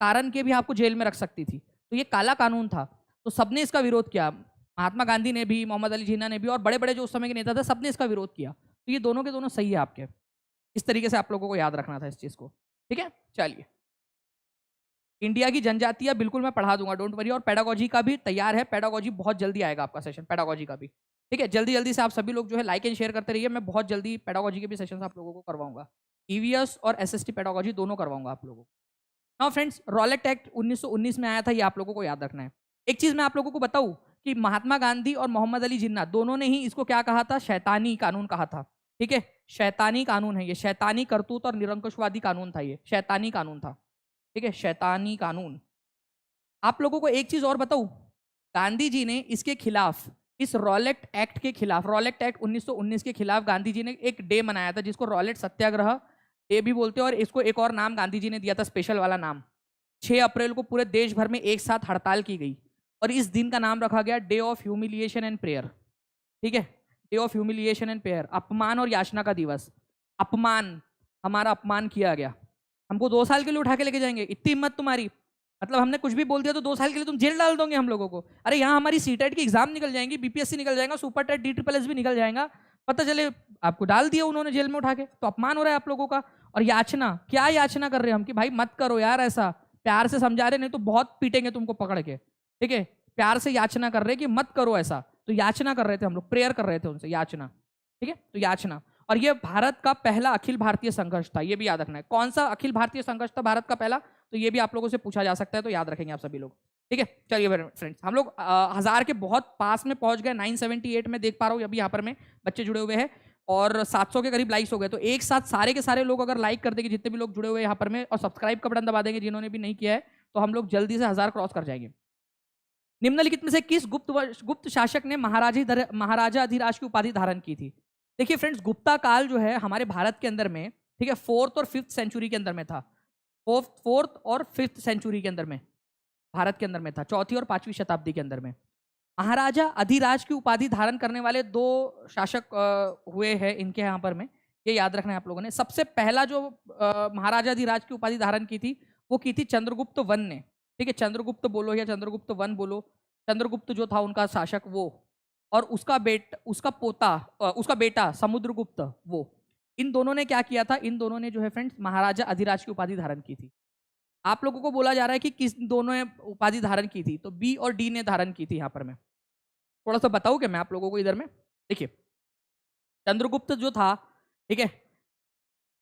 कारण के भी आपको जेल में रख सकती थी। तो ये काला कानून था, तो सबने इसका विरोध किया। महात्मा गांधी ने भी, मोहम्मद अली जिन्ना ने भी, और बड़े बड़े जो उस समय के नेता थे सबने इसका विरोध किया। तो ये दोनों के दोनों सही है आपके। इस तरीके से आप लोगों को याद रखना था इस चीज को। ठीक है, चलिए। इंडिया की जनजातियां बिल्कुल मैं पढ़ा दूंगा, डोंट वरी। और पेडागोजी का भी तैयार है, पेडागोजी बहुत जल्दी आएगा आपका सेशन, पेडागोजी का भी। ठीक है, जल्दी जल्दी से आप सभी लोग जो है लाइक एंड शेयर करते रहिए। मैं बहुत जल्दी पेडागोजी के भी सेशन आप लोगों को करवाऊंगा, ईवीएस और एसएसटी पेडागोजी दोनों करवाऊंगा आप लोगों को। नाउ फ्रेंड्स, रॉलेट एक्ट 1919 में आया था, ये आप लोगों को याद रखना है। एक चीज मैं आप लोगों को बताऊं कि महात्मा गांधी और मोहम्मद अली जिन्ना दोनों ने ही इसको क्या कहा था, शैतानी कानून कहा था। ठीक है, शैतानी कानून है ये, शैतानी करतूत और निरंकुशवादी कानून था ये, शैतानी कानून था। ठीक है, शैतानी कानून। आप लोगों को एक चीज और बताऊं, गांधी जी ने इसके खिलाफ, इस रॉलेट एक्ट के खिलाफ, रॉलेट एक्ट 1919 के खिलाफ गांधी जी ने एक डे मनाया था जिसको रॉलेट सत्याग्रह डे भी बोलते हैं, और इसको एक और नाम गांधी जी ने दिया था, स्पेशल वाला नाम। 6 अप्रैल को पूरे देश भर में एक साथ हड़ताल की गई और इस दिन का नाम रखा गया day of humiliation and prayer. ठीक है, day of humiliation and prayer, अपमान और याचना का दिवस। अपमान, हमारा अपमान किया गया, हमको 2 साल के लिए उठा के लेके जाएंगे, इतनी हिम्मत तुम्हारी। मतलब हमने कुछ भी बोल दिया तो 2 साल के लिए तुम जेल डाल दोगे हम लोगों को। अरे यहाँ हमारी सीटेट की एग्जाम निकल जाएंगी, बीपीएससी निकल जाएगा, सुपर टेट DSSS भी निकल जाएगा, पता चले आपको डाल दिया उन्होंने जेल में उठा के, तो अपमान हो रहा है आप लोगों का। और याचना, क्या याचना कर रहे हैं हम कि भाई मत करो यार ऐसा, प्यार से समझा रहे, नहीं तो बहुत पीटेंगे तुमको पकड़ के। ठीक है, प्यार से याचना कर रहे कि मत करो ऐसा, तो याचना कर रहे थे हम लोग, प्रेयर कर रहे थे उनसे, याचना। ठीक है, तो याचना। और ये भारत का पहला अखिल भारतीय संघर्ष था, ये भी याद रखना है। कौन सा अखिल भारतीय संघर्ष था भारत का पहला, तो ये भी आप लोगों से पूछा जा सकता है, तो याद रखेंगे आप सभी लोग। ठीक है, चलिए फ्रेंड्स, हम लोग 1000 के बहुत पास में पहुंच गए, 978 में देख पा रहा हूँ अभी यहाँ पर में बच्चे जुड़े हुए हैं, और 700 के करीब लाइक्स हो गए। तो एक साथ सारे के सारे लोग अगर लाइक कर देंगे, जितने भी लोग जुड़े हुए हैं यहाँ पर में, और सब्सक्राइब का बटन दबा देंगे जिन्होंने भी नहीं किया है, तो हम लोग जल्दी से 1000 क्रॉस कर जाएंगे। निम्नलिखित में से किस गुप्त शासक ने महाराजा अधिराज की उपाधि धारण की थी? देखिए फ्रेंड्स, गुप्ता काल जो है हमारे भारत के अंदर में ठीक है, 4th और 5th सेंचुरी के अंदर में था, 4th और 5th सेंचुरी के अंदर में भारत के अंदर में था, 4वीं और 5वीं शताब्दी के अंदर में। महाराजा अधिराज की उपाधि धारण करने वाले 2 शासक हुए हैं इनके यहाँ पर में, ये याद रखना है आप लोगों ने। सबसे पहला जो महाराजा अधिराज की उपाधि धारण की थी वो की थी चंद्रगुप्त वन ने, ठीक है, चंद्रगुप्त बोलो या चंद्रगुप्त वन बोलो, चंद्रगुप्त जो था उनका शासक वो, और उसका बेटा समुद्रगुप्त वो, इन दोनों ने क्या किया था, इन दोनों ने जो है फ्रेंड्स महाराजा अधिराज की उपाधि धारण की थी। आप लोगों को बोला जा रहा है कि किस दोनों ने उपाधि धारण की थी, तो बी और डी ने धारण की थी। यहाँ पर मैं थोड़ा सा बताऊं क्या मैं आप लोगों को इधर में, देखिए चंद्रगुप्त जो था, ठीक है,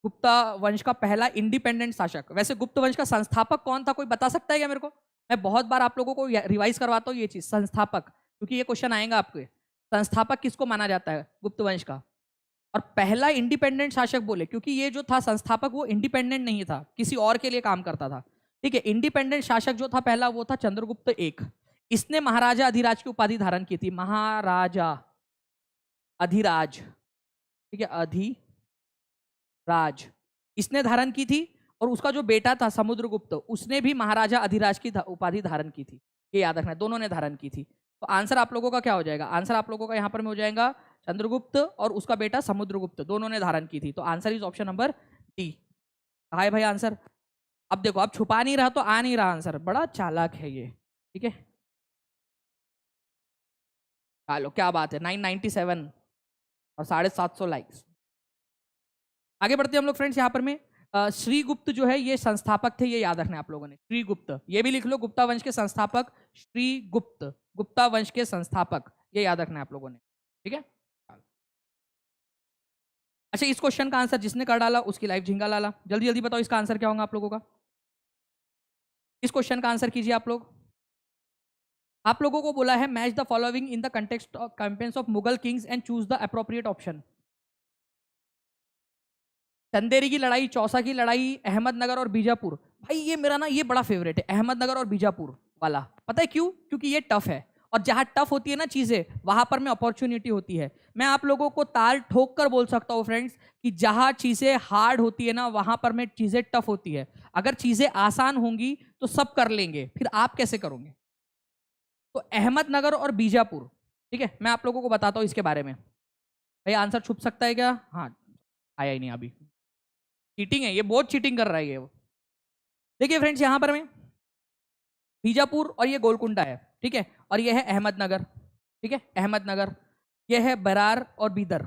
गुप्ता वंश का पहला इंडिपेंडेंट शासक। वैसे गुप्त वंश का संस्थापक कौन था, कोई बता सकता है क्या मेरे को? मैं बहुत बार आप लोगों को रिवाइज करवाता हूँ ये चीज, संस्थापक, क्योंकि ये क्वेश्चन आएगा आपके, संस्थापक किसको माना जाता है गुप्त वंश का। और पहला इंडिपेंडेंट शासक बोले क्योंकि ये जो था संस्थापक वो इंडिपेंडेंट नहीं था, किसी और के लिए काम करता था, ठीक है। इंडिपेंडेंट शासक जो था पहला वो था चंद्रगुप्त एक, इसने महाराजा अधिराज की उपाधि धारण की थी, महाराजा अधिराज, ठीक है, अधिराज इसने धारण की थी। और उसका जो बेटा था समुद्रगुप्त उसने भी महाराजा अधिराज की उपाधि धारण की थी, ये याद रखना है, दोनों ने धारण की थी। तो आंसर आप लोगों का क्या हो जाएगा, आंसर आप लोगों का यहाँ पर में हो जाएगा चंद्रगुप्त और उसका बेटा समुद्रगुप्त दोनों ने धारण की थी। तो answer is option number D. हाय भाई आंसर, अब देखो अब छुपा नहीं रहा तो आ नहीं रहा आंसर, बड़ा चालाक है ये, ठीक है। चलो क्या बात है, 997 और 750 लाइक्स। आगे बढ़ते हैं हम लोग फ्रेंड्स। यहाँ पर में श्रीगुप्त जो है ये संस्थापक थे, ये याद रखना है आप लोगों ने, श्रीगुप्त, ये भी लिख लो, गुप्ता वंश के संस्थापक श्रीगुप्त, गुप्ता वंश के संस्थापक, ये याद रखना है आप लोगों ने, ठीक है। अच्छा, इस क्वेश्चन का आंसर जिसने कर डाला उसकी लाइफ झिंगा लाला। जल्दी जल्दी बताओ इसका आंसर क्या होगा आप लोगों का, इस क्वेश्चन का आंसर कीजिए आप लोग। आप लोगों को बोला है match the following in the context of campaigns of Mughal Kings and choose the appropriate option. Chanderi की लड़ाई, चौसा की लड़ाई, अहमदनगर और बीजापुर। भाई ये मेरा ना ये बड़ा फेवरेट है, अहमदनगर और बीजापुर वाला। पता है क्यों? क्योंकि ये टफ है, और जहां टफ होती है ना चीजें वहां पर में अपॉर्चुनिटी होती है। मैं आप लोगों को ताल ठोक कर बोल सकता हूँ फ्रेंड्स कि जहां चीजें हार्ड होती है ना वहां पर में चीजें टफ होती है। अगर चीजें आसान होंगी तो सब कर लेंगे, फिर आप कैसे करोगे? तो अहमदनगर और बीजापुर, ठीक है, मैं आप लोगों को बताता हूँ इसके बारे में। भाई आंसर छुप सकता है क्या? हाँ, आया ही नहीं अभी, चीटिंग है ये, बहुत चीटिंग कर रहा है ये। देखिए फ्रेंड्स यहाँ पर में बीजापुर और ये गोलकुंडा है, ठीक है, और ये है अहमदनगर, ठीक है, अहमदनगर, ये है बरार और बीदर।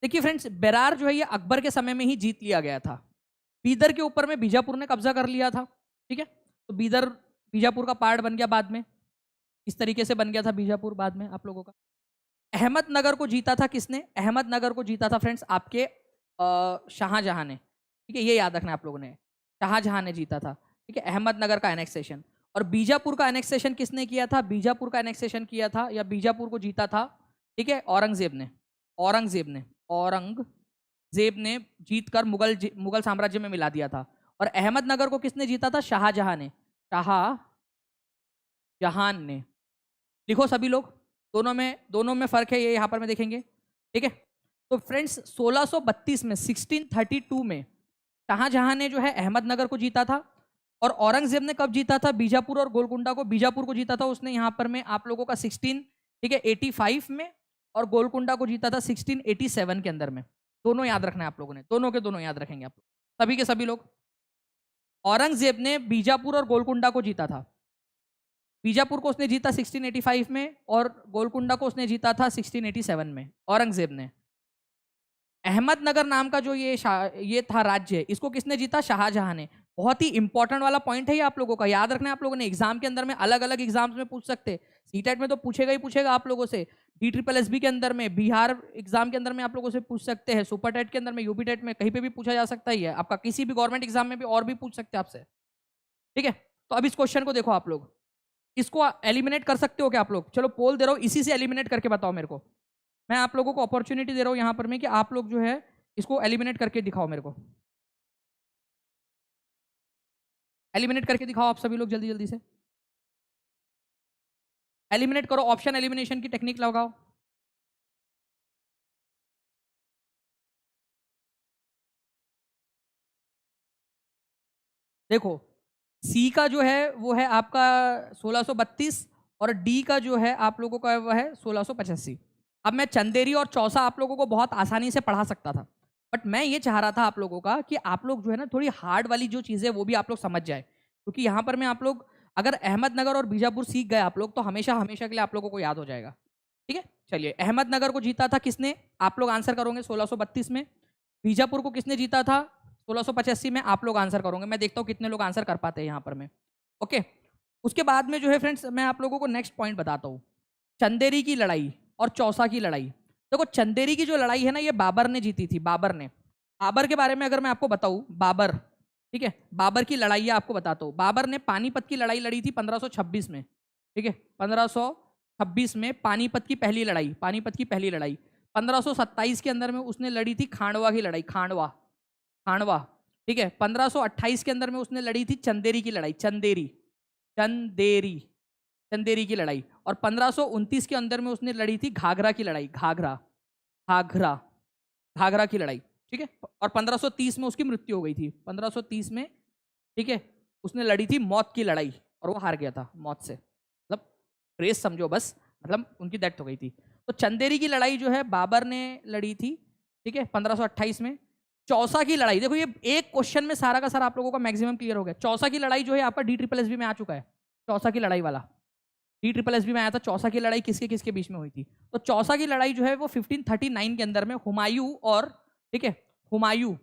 देखिए फ्रेंड्स बरार जो है ये अकबर के समय में ही जीत लिया गया था, बीदर के ऊपर में बीजापुर ने कब्जा कर लिया था, ठीक है। तो बीदर बीजापुर का पार्ट बन गया बाद में, इस तरीके से बन गया था बीजापुर बाद में आप लोगों का। अहमदनगर को जीता था किसने? अहमदनगर को जीता था फ्रेंड्स आपके शाहजहां ने, ठीक है, ये याद रखना है आप लोगों ने, शाहजहां ने जीता था, ठीक है, अहमदनगर का एनेक्सेशन। और बीजापुर का एनेक्सेशन किसने किया था? बीजापुर का एनेक्सेशन किया था या बीजापुर को जीता था, ठीक है, औरंगजेब ने, औरंगजेब ने जीत कर मुगल साम्राज्य में मिला दिया था। और अहमदनगर को किसने जीता था? शाहजहां ने, शाहजहां ने। लिखो सभी लोग, दोनों में फर्क है, ये यहाँ पर में देखेंगे, ठीक है। तो फ्रेंड्स 1632 में 1632 में शाहजहां ने जो है अहमदनगर को जीता था, और औरंगजेब ने कब जीता था? बीजापुर और गोलकुंडा को। बीजापुर को जीता था उसने यहाँ पर में आप लोगों का 16, ठीक है, 85 में, और गोलकुंडा को जीता था 1687 के अंदर में। दोनों याद रखना है आप लोगों ने, दोनों के दोनों याद रखेंगे आप लोग, सभी के सभी लोग। औरंगजेब ने बीजापुर और गोलकुंडा को जीता था, बीजापुर को उसने जीता 1685 में, और गोलकुंडा को उसने जीता था 1687 में, औरंगजेब ने। अहमदनगर नाम का जो ये था राज्य, इसको किसने जीता? शाहजहां ने। बहुत ही इंपॉर्टेंट वाला पॉइंट है ये आप लोगों का, याद रखना है आप लोगों ने। एग्जाम के अंदर में अलग अलग एग्जाम्स में पूछ सकते, सीटेट में तो पूछेगा ही पूछेगा आप लोगों से, DSSB के अंदर में, बिहार एग्जाम के अंदर में आप लोगों से पूछ सकते हैं, सुपर टेट के अंदर में, यूपी टेट में, कहीं पे भी पूछा जा सकता ही है आपका, किसी भी गवर्नमेंट एग्जाम में भी और भी पूछ सकते हैं आपसे, ठीक है। तो अब इस क्वेश्चन को देखो आप लोग, इसको एलिमिनेट कर सकते हो क्या आप लोग? चलो पोल दे रहा हूँ, इसी से एलिमिनेट करके बताओ मेरे को। मैं आप लोगों को अपॉर्चुनिटी दे रहा हूँ यहाँ पर में कि आप लोग जो है इसको एलिमिनेट करके दिखाओ मेरे को, एलिमिनेट करके दिखाओ आप सभी लोग, जल्दी जल्दी से एलिमिनेट करो, ऑप्शन एलिमिनेशन की टेक्निक लगाओ। देखो सी का जो है वो है आपका 1632 और डी का जो है आप लोगों का वो है 1685। अब मैं चंदेरी और चौसा आप लोगों को बहुत आसानी से पढ़ा सकता था, बट मैं ये चाह रहा था आप लोगों का कि आप लोग जो है ना थोड़ी हार्ड वाली जो चीज़ें वो भी आप लोग समझ जाए, क्योंकि यहाँ पर मैं आप लोग अगर अहमदनगर और बीजापुर सीख गए आप लोग तो हमेशा हमेशा के लिए आप लोगों को याद हो जाएगा। ठीक है, चलिए अहमदनगर को जीता था किसने, आप लोग आंसर करोगे 1632 में। बीजापुर को किसने जीता था 1685 में, आप लोग आंसर करोगे। मैं देखता हूँ कितने लोग आंसर कर पाते हैं यहाँ पर में। ओके, उसके बाद में जो है फ्रेंड्स मैं आप लोगों को नेक्स्ट पॉइंट बताता हूँ, चंदेरी की लड़ाई और चौसा की लड़ाई। देखो चंदेरी की जो लड़ाई है ना ये बाबर ने जीती थी, बाबर ने। बाबर के बारे में अगर मैं आपको बताऊं, बाबर, ठीक है, बाबर की लड़ाई आपको बताता हूँ। बाबर ने पानीपत की लड़ाई लड़ी थी 1526 में। ठीक है, 1526 में पानीपत की पहली लड़ाई, पानीपत की पहली लड़ाई। 1527 के अंदर में उसने लड़ी थी खांडवा की लड़ाई, खांडवा, खांडवा। ठीक है, 1528 के अंदर में उसने लड़ी थी चंदेरी की लड़ाई, चंदेरी, चंदेरी, चंदेरी की लड़ाई। और 1529 के अंदर में उसने लड़ी थी घाघरा की लड़ाई, घाघरा, घाघरा, घाघरा की लड़ाई। ठीक है, और 1530 में उसकी मृत्यु हो गई थी, 1530 में। ठीक है, उसने लड़ी थी मौत की लड़ाई और वो हार गया था मौत से, मतलब फ्रेज समझो बस, मतलब उनकी डेथ हो गई थी। तो चंदेरी की लड़ाई जो है बाबर ने लड़ी थी, ठीक है, 1528 में। चौसा की लड़ाई, देखो ये एक क्वेश्चन में सारा का सारा आप लोगों का मैक्सिमम क्लियर हो गया। चौसा की लड़ाई जो है आपका DSSB में आ चुका है, चौसा की लड़ाई वाला DSSB में आया था। चौसा की लड़ाई किसके किसके बीच में हुई थी, तो चौसा की लड़ाई जो है वो 1539 के अंदर में हुमायूं और, ठीक है, हुमायूं,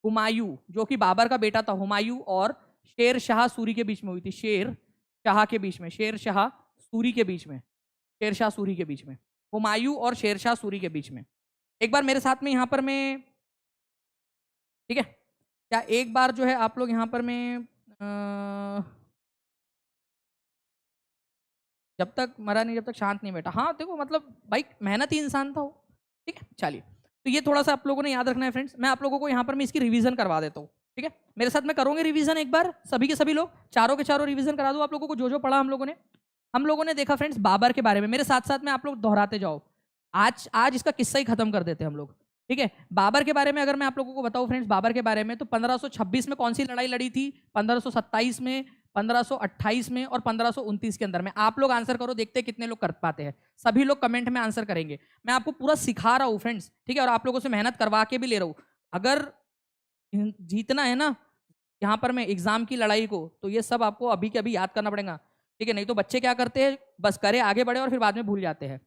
हुमायूं जो कि बाबर का बेटा था, हुमायूं और शेर शाह सूरी के बीच में हुई थी, शेर शाह के बीच में, शेर शाह सूरी के बीच में, शेर शाह सूरी के बीच में, हुमायूं और शेर शाह सूरी के बीच में। एक बार मेरे साथ में यहाँ पर मैं, ठीक है, क्या एक बार जो है आप लोग यहाँ पर मैं जब तक मरा नहीं जब तक शांत नहीं बैठा, हाँ देखो मतलब भाई मेहनती इंसान था वो। ठीक है, चलिए, तो ये थोड़ा सा आप लोगों ने याद रखना है फ्रेंड्स। मैं आप लोगों को यहाँ पर मैं इसकी रिवीजन करवा देता हूँ। ठीक है, मेरे साथ में करोगे रिवीजन एक बार, सभी के सभी लोग, चारों के चारों रिवीजन करा दो आप लोगों को जो जो पढ़ा हम लोगों ने देखा फ्रेंड्स बाबर के बारे में। मेरे साथ साथ में आप लोग दोहराते जाओ, आज आज इसका किस्सा ही खत्म कर देते हैं हम लोग। ठीक है, बाबर के बारे में अगर मैं आप लोगों को बताऊं फ्रेंड्स, बाबर के बारे में, तो 1526 में कौन सी लड़ाई लड़ी थी, 1527 में, 1528 में और 1529 के अंदर में। आप लोग आंसर करो, देखते हैं कितने लोग कर पाते हैं। सभी लोग कमेंट में आंसर करेंगे। मैं आपको पूरा सिखा रहा हूँ फ्रेंड्स, ठीक है, और आप लोगों से मेहनत करवा के भी ले रहा हूँ। अगर जीतना है ना यहाँ पर मैं एग्जाम की लड़ाई को, तो ये सब आपको अभी के अभी याद करना पड़ेगा। ठीक है, नहीं तो बच्चे क्या करते हैं, बस करे आगे बढ़े और फिर बाद में भूल जाते हैं।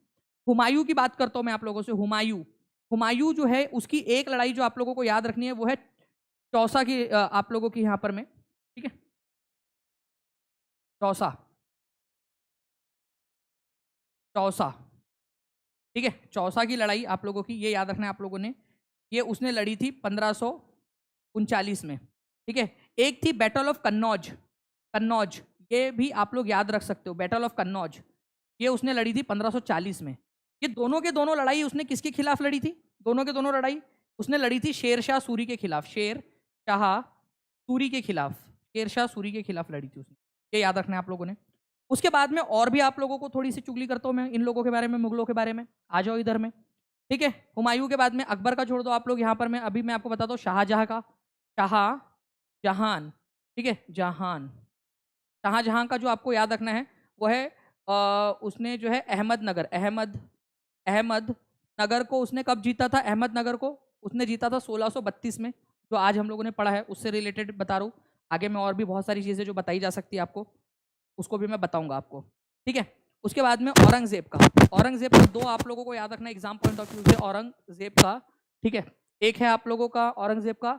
हुमायूं की बात करता हूं मैं आप लोगों से, हुमायूं, हुमायूं जो है उसकी एक लड़ाई जो आप लोगों को याद रखनी है वो है चौसा की, आप लोगों की यहाँ पर में, ठीक है, चौसा, चौसा, ठीक है, चौसा की लड़ाई आप लोगों की ये याद रखना है आप लोगों ने। ये उसने लड़ी थी 1539 में। ठीक है, एक थी बैटल ऑफ कन्नौज, कन्नौज, ये भी आप लोग याद रख सकते हो, बैटल ऑफ कन्नौज, ये उसने लड़ी थी 1540 में। ये दोनों के दोनों लड़ाई उसने किसके खिलाफ लड़ी थी, दोनों के दोनों लड़ाई उसने लड़ी थी शेर शाह सूरी के खिलाफ, शेर शाह सूरी के खिलाफ, शेर शाह सूरी के खिलाफ लड़ी थी उसने। ये याद रखना है आप लोगों ने। उसके बाद में और भी आप लोगों को थोड़ी सी चुगली करता हूँ मैं इन लोगों के बारे में, मुगलों के बारे में। आ जाओ इधर में, ठीक है। हुमायूं के बाद में अकबर का छोड़ दो आप लोग, यहाँ पर मैं अभी मैं आपको बताता हूँ शाहजहां का, शाहजहां, ठीक है, जहान, शाहजहां का जो आपको याद रखना है वो है उसने जो है अहमदनगर, अहमद नगर को उसने कब जीता था, अहमदनगर को उसने जीता था 1632 में, जो आज हम लोगों ने पढ़ा है उससे रिलेटेड बता रहा हूँ। आगे में और भी बहुत सारी चीज़ें जो बताई जा सकती है आपको, उसको भी मैं बताऊंगा आपको, ठीक है। उसके बाद में औरंगजेब का, औरंगजेब का दो आप लोगों को याद रखना एग्जाम पॉइंट ऑफ व्यू से, औरंगजेब का, ठीक है। एक है आप लोगों का औरंगजेब का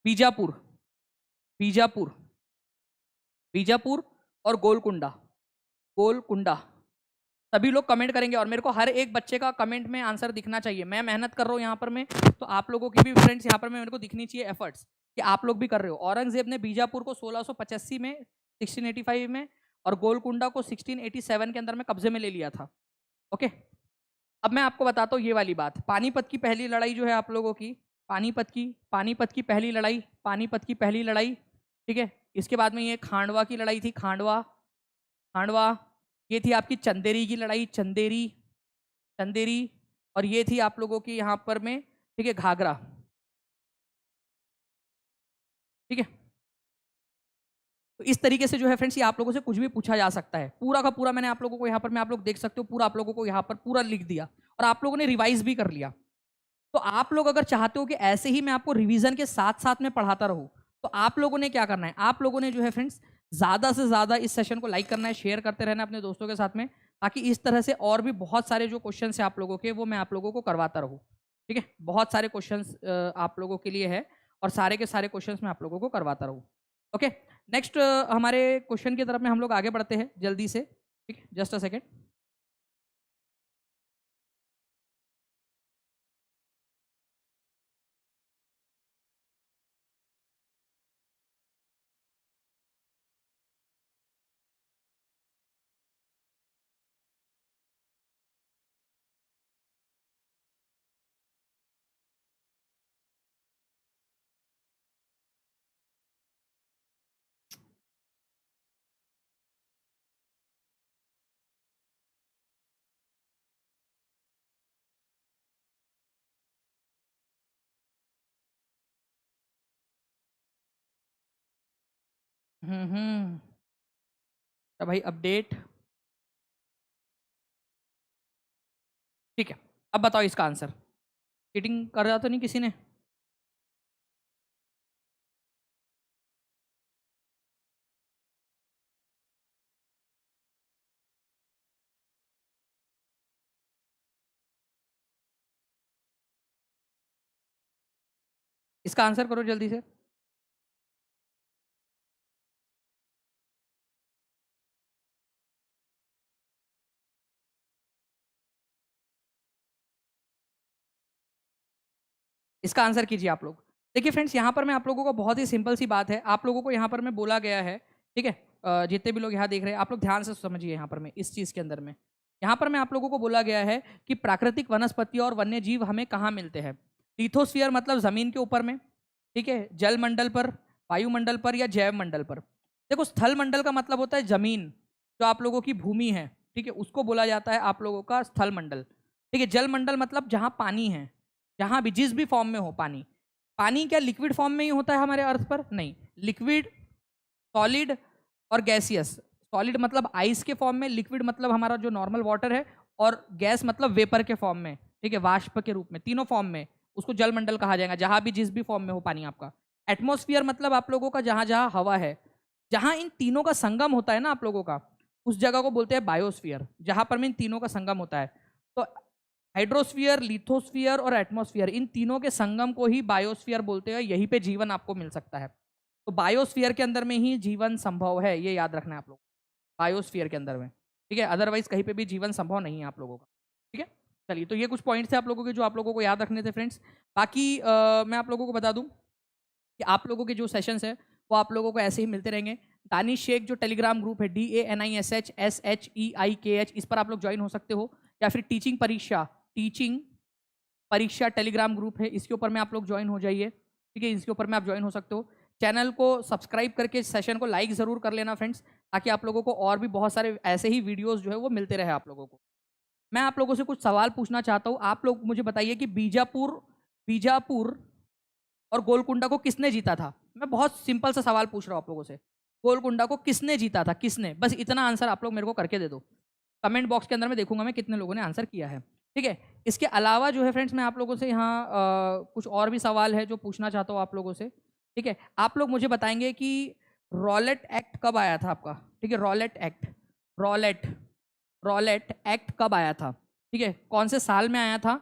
बीजापुर, बीजापुर, बीजापुर और गोलकुंडा, गोलकुंडा। सभी लोग कमेंट करेंगे और मेरे को हर एक बच्चे का कमेंट में आंसर दिखना चाहिए। मैं मेहनत कर रहा हूँ यहाँ पर मैं, तो आप लोगों की भी फ्रेंड्स यहाँ पर मैं मेरे को दिखनी चाहिए एफर्ट्स कि आप लोग भी कर रहे हो। औरंगजेब ने बीजापुर को 1685 में, 1685 में, और गोलकुंडा को 1687 के अंदर में कब्जे में ले लिया था। ओके, अब मैं आपको बताता हूँ ये वाली बात, पानीपत की पहली लड़ाई जो है आप लोगों की, पानीपत की पहली लड़ाई, पानीपत की पहली लड़ाई, ठीक है। इसके बाद में ये खांडवा की लड़ाई थी, खांडवा, खांडवा। ये थी आपकी चंदेरी की लड़ाई, चंदेरी, चंदेरी। और ये थी आप लोगों की यहाँ पर में, ठीक है, घाघरा, ठीक है। तो इस तरीके से जो है फ्रेंड्स ये आप लोगों से कुछ भी पूछा जा सकता है। पूरा का पूरा मैंने आप लोगों को यहाँ पर मैं आप लोग देख सकते हो पूरा आप लोगों को यहाँ पर पूरा लिख दिया और आप लोगों ने रिवाइज भी कर लिया। तो आप लोग अगर चाहते हो कि ऐसे ही मैं आपको रिवीजन के साथ साथ में पढ़ाता रहूं तो आप लोगों ने क्या करना है, आप लोगों ने जो है फ्रेंड्स ज्यादा से ज्यादा इस सेशन को लाइक करना है, शेयर करते रहना है अपने दोस्तों के साथ में, ताकि इस तरह से और भी बहुत सारे जो क्वेश्चन है आप लोगों के वो मैं आप लोगों को करवाता रहूं। ठीक है, बहुत सारे क्वेश्चन आप लोगों के लिए है और सारे के सारे क्वेश्चन मैं आप लोगों को करवाता रहूं। ओके, नेक्स्ट हमारे क्वेश्चन की तरफ में हम लोग आगे बढ़ते हैं जल्दी से। ठीक है, जस्ट अ सेकेंड। तो भाई अपडेट। ठीक है, अब बताओ इसका आंसर। चीटिंग कर रहा तो नहीं किसी ने? इसका आंसर करो जल्दी से। इसका आंसर कीजिए आप लोग। देखिए फ्रेंड्स, यहाँ पर मैं आप लोगों को बहुत ही सिंपल सी बात है, आप लोगों को यहाँ पर मैं बोला गया है। ठीक है, जितने भी लोग यहाँ देख रहे हैं आप लोग ध्यान से समझिए यहाँ पर मैं इस चीज़ के अंदर में, यहाँ पर मैं आप लोगों को बोला गया है कि प्राकृतिक वनस्पति और वन्य जीव हमें कहाँ मिलते हैं। लिथोस्फीयर मतलब जमीन के ऊपर में, ठीक है, जल मंडल पर, वायुमंडल पर या जैव मंडल पर। देखो स्थल मंडल का मतलब होता है जमीन, जो आप लोगों की भूमि है, ठीक है, उसको बोला जाता है आप लोगों का स्थल मंडल। ठीक है, जल मंडल मतलब जहाँ पानी है, जहाँ भी जिस भी फॉर्म में हो पानी। पानी क्या लिक्विड फॉर्म में ही होता है हमारे अर्थ पर? नहीं, लिक्विड, सॉलिड और गैसियस। सॉलिड मतलब आइस के फॉर्म में, लिक्विड मतलब हमारा जो नॉर्मल वाटर है, और गैस मतलब वेपर के फॉर्म में, ठीक है, वाष्प के रूप में, तीनों फॉर्म में उसको जल मंडल कहा जाएगा, जहां भी जिस भी फॉर्म में हो पानी आपका। एटमोस्फियर मतलब आप लोगों का जहां जहां हवा है, जहां इन तीनों का संगम होता है ना आप लोगों का, उस जगह को बोलते हैं बायोस्फीयर, जहां पर में इन तीनों का संगम होता है। तो हाइड्रोस्फीयर, लिथोस्फीयर और एटमोस्फियर, इन तीनों के संगम को ही बायोस्फीयर बोलते हैं। यहीं पे जीवन आपको मिल सकता है। तो बायोस्फीयर के अंदर में ही जीवन संभव है, ये याद रखना है आप लोग, बायोस्फीयर के अंदर में। ठीक है, अदरवाइज कहीं पे भी जीवन संभव नहीं है आप लोगों का। ठीक है, चलिए, तो ये कुछ पॉइंट्स थे आप लोगों के जो आप लोगों को याद रखने थे फ्रेंड्स। बाकी मैं आप लोगों को बता दूं कि आप लोगों के जो सेशंस है वो आप लोगों को ऐसे ही मिलते रहेंगे। दानिश शेख जो टेलीग्राम ग्रुप है, DANISHSHEIKH, इस पर आप लोग ज्वाइन हो सकते हो, या फिर टीचिंग परीक्षा टेलीग्राम ग्रुप है, इसके ऊपर में आप लोग ज्वाइन हो जाइए। ठीक है, इसके ऊपर में आप ज्वाइन हो सकते हो। चैनल को सब्सक्राइब करके सेशन को लाइक जरूर कर लेना फ्रेंड्स, ताकि आप लोगों को और भी बहुत सारे ऐसे ही वीडियोस जो है वो मिलते रहे आप लोगों को। मैं आप लोगों से कुछ सवाल पूछना चाहता हूँ, आप लोग मुझे बताइए कि बीजापुर बीजापुर और गोलकुंडा को किसने जीता था? मैं बहुत सिंपल सा सवाल पूछ रहा हूँ आप लोगों से, गोलकुंडा को किसने जीता था? किसने? बस इतना आंसर आप लोग मेरे को करके दे दो। कमेंट बॉक्स के अंदर मैं देखूंगा मैं कितने लोगों ने आंसर किया है। ठीक है, इसके अलावा जो है फ्रेंड्स मैं आप लोगों से यहाँ कुछ और भी सवाल है जो पूछना चाहता हूँ आप लोगों से। ठीक है, आप लोग मुझे बताएंगे कि रॉलेट एक्ट कब आया था आपका? ठीक है, रॉलेट रॉलेट एक्ट कब आया था? ठीक है, कौन से साल में आया था?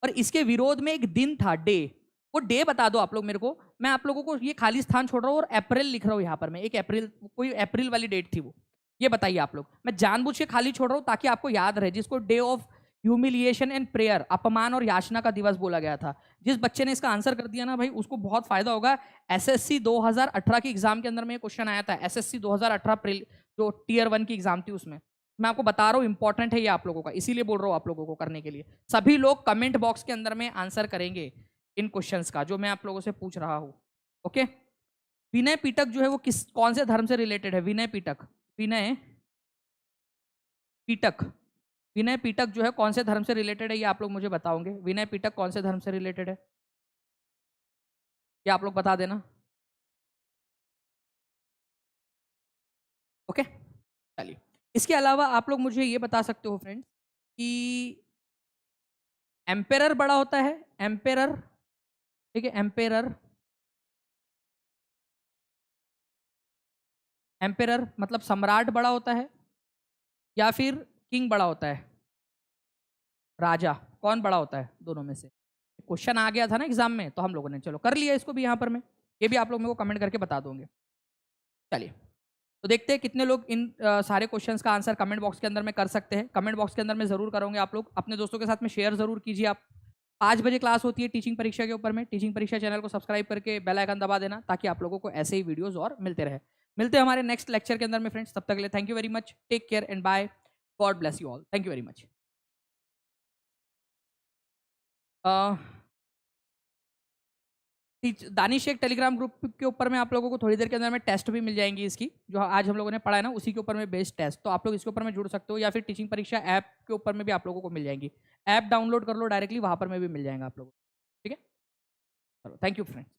और इसके विरोध में एक दिन था, डे, वो डे बता दो आप लोग मेरे को। मैं आप लोगों को ये खाली स्थान छोड़ रहा हूँ और अप्रैल लिख रहा हूँ यहाँ पर मैं, एक अप्रैल, कोई अप्रैल वाली डेट थी वो, ये बताइए आप लोग। मैं जानबूझ के खाली छोड़ रहा हूँ ताकि आपको याद रहे, जिसको day of humiliation and prayer, अपमान और याचना का दिवस बोला गया था। जिस बच्चे ने इसका आंसर कर दिया ना भाई, उसको बहुत फायदा होगा। एसएससी 2018 की एग्जाम के अंदर में क्वेश्चन आया था, एसएससी 2018 जो टीयर 1 की एग्जाम थी उसमें। मैं आपको बता रहा हूँ, इंपॉर्टेंट है ये आप लोगों का, इसीलिए बोल रहा हूँ आप लोगों को करने के लिए। सभी लोग कमेंट बॉक्स के अंदर में आंसर करेंगे इन क्वेश्चंस का जो मैं आप लोगों से पूछ रहा हूँ। ओके, विनय पिटक जो है वो कौन से धर्म से रिलेटेड है? विनय पिटक विनय पिटक जो है कौन से धर्म से रिलेटेड है, ये आप लोग मुझे बताओगे। विनय पिटक कौन से धर्म से रिलेटेड है, ये आप लोग बता देना। इसके अलावा आप लोग मुझे ये बता सकते हो फ्रेंड्स कि एम्पेरर बड़ा होता है, एम्पेरर, ठीक है, एम्पेरर, एम्पेरर मतलब सम्राट बड़ा होता है या फिर किंग बड़ा होता है, राजा, कौन बड़ा होता है दोनों में से? क्वेश्चन आ गया था ना एग्जाम में, तो हम लोगों ने चलो कर लिया इसको भी यहाँ पर मैं, ये भी आप लोग मेरे को कमेंट करके बता दोगे। चलिए, तो देखते हैं कितने लोग इन सारे क्वेश्चंस का आंसर कमेंट बॉक्स के अंदर में कर सकते हैं। कमेंट बॉक्स के अंदर में जरूर करोगे आप लोग, अपने दोस्तों के साथ में शेयर जरूर कीजिए आप। 5 बजे क्लास होती है टीचिंग परीक्षा के ऊपर में। टीचिंग परीक्षा चैनल को सब्सक्राइब करके बेल आइकन दबा देना, ताकि आप लोगों को ऐसे ही वीडियोस और मिलते रहे। मिलते हैं हमारे नेक्स्ट लेक्चर के अंदर में फ्रेंड्स, तब तक के लिए thank you very much, take care and bye, God bless you all, thank you very much. Danish Shaikh Telegram group के ऊपर में आप लोगों को थोड़ी देर के अंदर में टेस्ट भी मिल जाएंगी इसकी, जो आज हम लोगों ने पढ़ा है ना, उसी के ऊपर में बेस्ड टेस्ट, तो आप लोग इसके ऊपर में जुड़ सकते हो, या फिर टीचिंग परीक्षा ऐप के ऊपर में भी आप लोगों को मिल जाएंगी। ऐप डाउनलोड कर लो डायरेक्टली, वहां पर में भी मिल जाएगा आप लोगों को। ठीक है, चलो थैंक यू फ्रेंड्स।